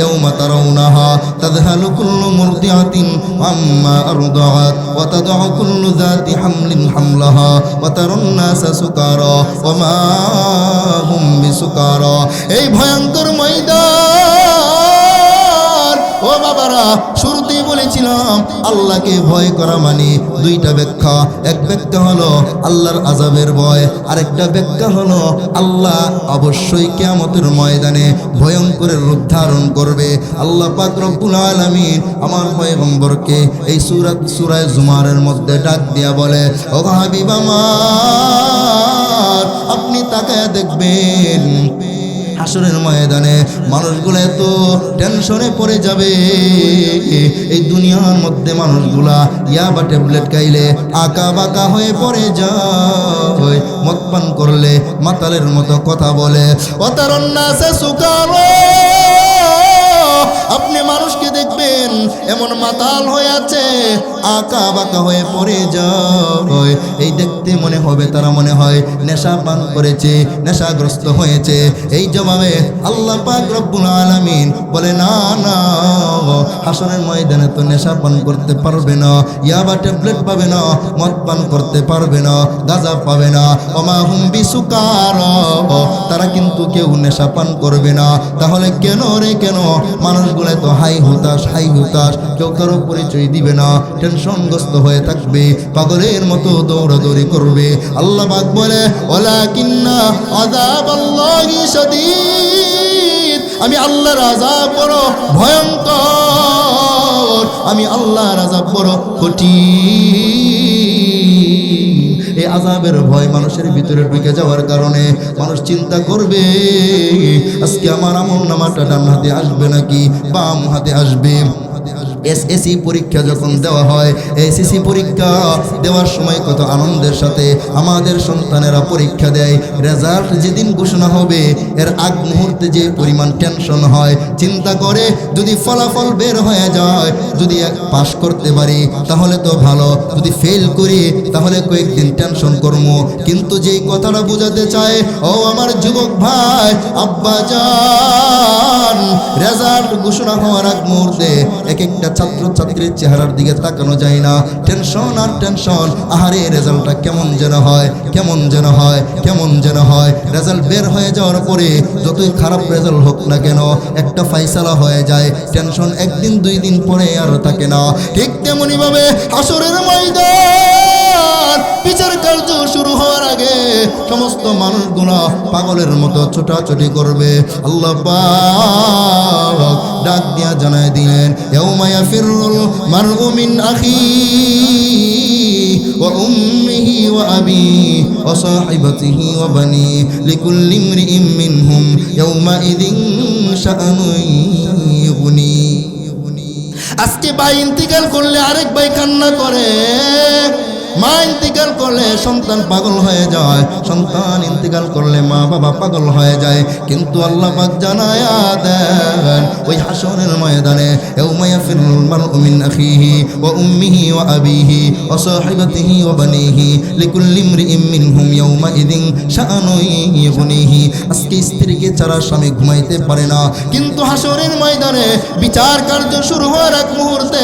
يوم ترونها تذهل كل مرضعة عما أرضعت وتضع كل ذات حمل حملها وترى الناس سكارى وما هم بسكارى। এই ভয়ঙ্কর ময়দান, ও বাবারা, শুরুতেই বলেছিলাম আল্লাহকে ভয় করা মানে 2টা ব্যাখ্যা। এক ব্যাখ্যা হলো আল্লাহর আযাবের ভয়, আরেকটা ব্যাখ্যা হলো আল্লাহ অবশ্যই কিয়ামতের ময়দানে ভয়ঙ্করের রূপ ধারণ করবে। আল্লাহ পাক রব্বুল আলামিন আমার পয়গম্বরকে এই সূরা জুমারের মধ্যে ডাক দিয়া বলে, ও হাবিব আমার, আপনি তাকায়া দেখবেন হাসরের ময়দানে মানুষগুলো এত টেনশনে পড়ে যাবে। এই দুনিয়ার মধ্যে মানুষগুলা ইয়াবা ট্যাবলেট খাইলে আঁকা বাঁকা হয়ে পড়ে যায়, মদ পান করলে মাতালের মতো কথা বলে। ওয়াতারান নাসা সুকারা, আপনি মানুষকে দেখবেন এমন মাতাল হয়ে আছে, আঁকা বাঁকা হয়ে পড়ে যায়। এই দেখতে মনে হবে তারা মনে হয় নেশা পান করেছে, নেশাগ্রস্ত হয়েছে। এই জবাবে আল্লাহ পাক রব্বুল আলামিন বলে না না, হাসরের ময়দানে তো নেশা পান করতে পারবে না, ইয়াবা ট্যাবলেট পাবে না, মদ পান করতে পারবে না, গাঁজা পাবে না, ওমা হুম বিসুকারা, তারা কিন্তু কেউ নেশা পান করবে না। তাহলে কেন রে কেন? মানুষগুলো তো হাই হুতাশ, কেউ কারো পরিচয় দিবে না, টেনশনগ্রস্ত হয়ে থাকবে, পাগলের মতো দৌড়াদৌড়ি করবে। আল্লাহ পাক বলে ওয়ালাকিন্না আযাবাল্লাহি শাদীদ, আমি আল্লাহর আযাব বড় ভয়ঙ্কর, আমি আল্লাহর আযাব বড় কঠিন। এই আযাবের ভয় মানুষের ভিতরে ঢুকে যাওয়ার কারণে মানুষ চিন্তা করবে আজকে আমার আমলনামাটা ডান হাতে আসবে নাকি বাম হাতে আসবে। এসএসসি পরীক্ষা যখন দেওয়া হয়, এসএসসি পরীক্ষা দেওয়ার সময় কত আনন্দের সাথে আমাদের সন্তানেরা পরীক্ষা দেয়। রেজাল্ট যেদিন ঘোষণা হবে এর আগ মুহূর্তে যে পরিমাণ টেনশন হয়, চিন্তা করে যদি ফলাফল বের হয়ে যায়, যদি পাস করতে পারি তাহলে তো ভালো, যদি ফেল করি তাহলে কয়েকদিন টেনশন করবো। কিন্তু যেই কথাটা বোঝাতে চায়, ও আমার যুবক ভাই আব্বা জান, রেজাল্ট ঘোষণা হওয়ার আগ মুহূর্তে এক একটা ছাত্রছাত্রীর চেহারার দিকে তাকানো যায় না, টেনশন আর টেনশন। আহারে রেজাল্টটা কেমন যেন হয়, কেমন যেন হয়, কেমন যেন হয়। রেজাল্ট বের হয়ে যাওয়ার পরে যতই খারাপ রেজাল্ট হোক না কেন একটা ফাইসালা হয়ে যায়, টেনশন একদিন দুই দিন পরে আর থাকে না। ঠিক তেমনি ভাবে হাসরের ময়দান বিচার কার্য শুরু হওয়ার আগে সমস্ত মানুষগুলো পাগলের মতো ছোটাছুটি করবে। আল্লাহ পাক ডাক দিয়া জানায় দিলেন ইয়াউমা ইয়াফিরুল মারউ মিন আখিহি ওয়া উম্মিহি ওয়া আবিহি ওয়া সাহিবাতিহি ওয়া বানিহি লিকুল্লি ইমরিইম মিনহুম ইয়াউমা ইযিন শাআনুন ইউগনি। আজকে ভাই ইন্তিকাল করলে আরেক ভাই কান্না করে, মা ইন্তিকাল করলে সন্তান পাগল হয়ে যায়, সন্তান ইন্তিকাল করলে মা বাবা পাগল হয়ে যায়। কিন্তু আল্লাহ পাক জানায়া দেন ওই হাসরের ময়দানে ইয়াউমা ইয়াফিরুল মারউ মিন আখিহি ওয়া উম্মিহি ওয়া আবিহি ওয়া সাহিবাতিহি ওয়া বানিহি লিকুল্লি ইমরিইম মিনহুম ইয়াউমা ইযিন শাআনুন ইউগনিহি। আজকে স্ত্রীকে ছাড়া স্বামী ঘুমাইতে পারে না, কিন্তু হাসরের ময়দানে বিচার কার্য শুরু হওয়ার এক মুহূর্তে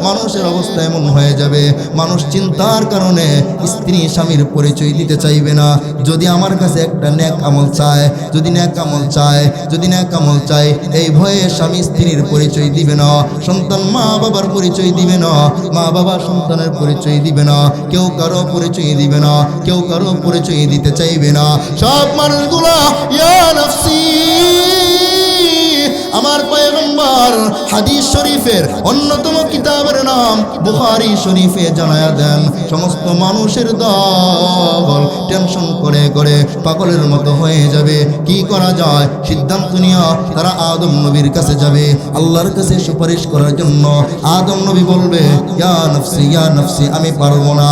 মানুষের অবস্থা এমন হয়ে যাবে, মানুষ চিন্তার কারণে স্ত্রী স্বামীর পরিচয় দিতে চাইবে না। যদি আমার কাছে একটা নেক আমল চায়, যদি নেক আমল চায়, যদি নেক আমল চায়, এই ভয়ে স্বামী স্ত্রীর পরিচয় দিবে না, সন্তান মা বাবার পরিচয় দিবে না, মা বাবা সন্তানের পরিচয় দিবে না, কেউ কারো পরিচয় দিবে না, কেউ কারো পরিচয় দিতে চাইবে না। সব মানুষগুলা ইয়া নাফসি, আমার পয়গম্বর হাদিস শরীফের অন্যতম কিতাবের নাম বুখারী শরীফে জানায়া দেন সমস্ত মানুষের দল টেনশন করে করে পাগলের মতো হয়ে যাবে। কি করা যায়? সিদ্ধান্ত নিয়া তারা আদম নবীর কাছে যাবে, আল্লাহর কাছে সুপারিশ করার জন্য। আদম নবী বলবে ইয়া নফসি, ইয়া নফসি, আমি পারবো না,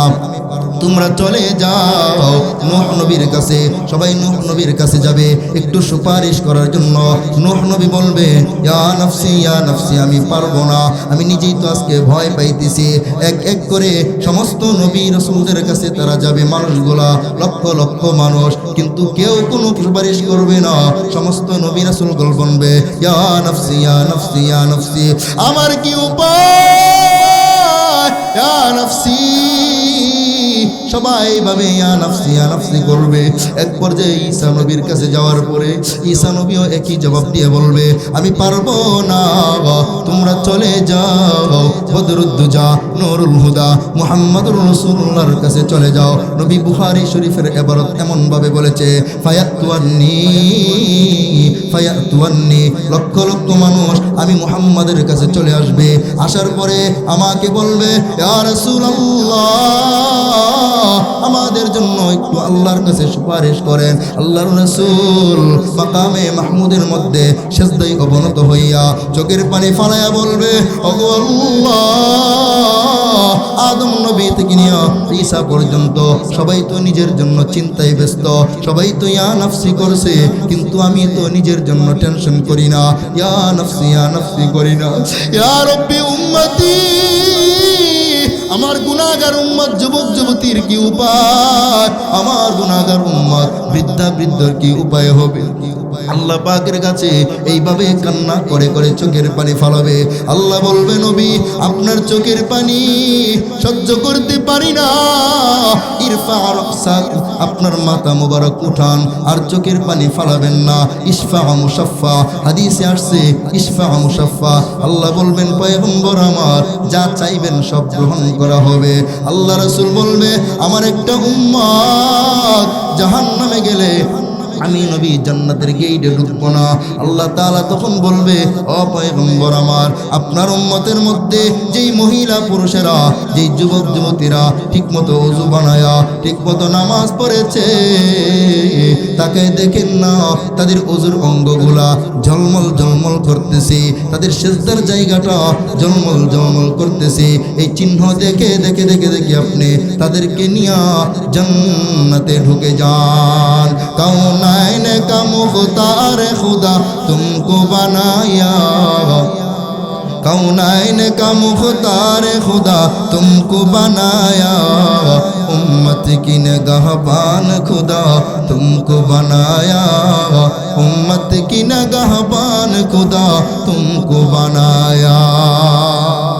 তোমরা চলে যাও নূহ নবীর কাছে। সবাই নূহ নবীর কাছে যাবে একটু সুপারিশ করার জন্য। নূহ নবী বলবে ইয়া নফসি, ইয়া নফসি, আমি পারবো না, আমি নিজেই তো আজকে ভয় পাইতেছি। এক এক করে সমস্ত নবী রাসূলদের কাছে তারা যাবে, মানুষগুলা লক্ষ লক্ষ মানুষ, কিন্তু কেউ কোনো সুপারিশ করবে না। সমস্ত নবী রাসূলগুলো বলবে ইয়া নফসি, ইয়া নফসি, ইয়া নফসি, আমার কি উপায়, ইয়া নফসি। সবাই ভাবে ইয়া নফসি, ইয়া নফসি করবে। এক পর্যায়ে ঈসা নবীর কাছে যাওয়ার পরে ঈসা নবীও একই জবাব দিয়ে বলবে আমি পারবো না, তোমরা চলে যাও বদরুদ্দুজা নূরুল হুদা মুহাম্মদুর রাসূলুল্লাহর কাছে চলে যাও। নবী বুখারী শরীফের ইবারত এমন ভাবে বলেছে ফায়াতুয়ান্নি, ফায়াতুয়ান্নি, লক্ষ লক্ষ মানুষ আমি মুহাম্মাদের কাছে চলে আসবে। আসার পরে আমাকে বলবে ইয়া রাসূলুল্লাহ, আমাদের জন্য একটু আল্লাহর কাছে সুপারিশ করেন। আল্লাহর রাসূল মাকামে মাহমুদের মধ্যে সিজদায় অবনত হইয়া চোখের পানি ফালাইয়া বলবে ওগো আল্লাহ, আদম নবী থেকে নিয়ে ঈসা পর্যন্ত সবাই তো নিজের জন্য চিন্তায় ব্যস্ত, সবাই তো ইয়া নফসি করছে, কিন্তু আমি তো নিজের জন্য টেনশন করি না, ইয়া নফসি, ইয়া নফসি করি না। ইয়া রব্বি উম্মতি, আমার গুনাহগার উম্মত যুবক যুবতীর কি উপায়, আমার গুনাহগার উম্মত বৃদ্ধা বৃদ্ধর কি উপায় হবে। আল্লাহ পাকের কাছে এইভাবে কান্না করে করে চোখের পানি ফলাবে। আল্লাহ বলবে নবী আপনার চোখের পানি সহ্য করতে পারি না, ইরফা রাসাক, আপনার মাথা মোবারক উঠান আর চোখের পানি ফালাবেন না। ইশফা মুশাফফা, হাদিসে আসছে ইশফা মুশাফফা। আল্লাহ বলবেন পয়গম্বর আমার যা চাইবেন সব গ্রহণ করা হবে। আল্লাহ রাসূল বলবে আমার একটা উম্মত জাহান্নামে গেলে আমি নবী জান্নাতের গেইটে ঢুকবো না। আল্লাহ তাআলা তখন বলবে ও পয়গম্বর আমার আপনার উম্মতের মধ্যে যেই মহিলা পুরুষেরা, যেই যুবক যুবতীরা ঠিকমতো ওযু বানায়া ঠিকমতো নামাজ পড়েছে তাকে দেখেন না, তাদের ওযুর অঙ্গগুলা ঝলমল ঝলমল করতেছে, তাদের সিজদার জায়গাটা ঝলমল ঝলমল করতেছে। এই চিহ্ন দেখে দেখে দেখে দেখে আপনি তাদেরকে নিয়ে জান্নাতে ঢুকে যান। কাউনাইন কা মুখতার খুদা তুমকো বানায়া, কাউনাইন কা মুখতার খুদা তুমকো বানায়া, उम्मत की निगाहबान खुदा तुमको बनाया, उम्मत की निगाहबान खुदा तुमको बनाया।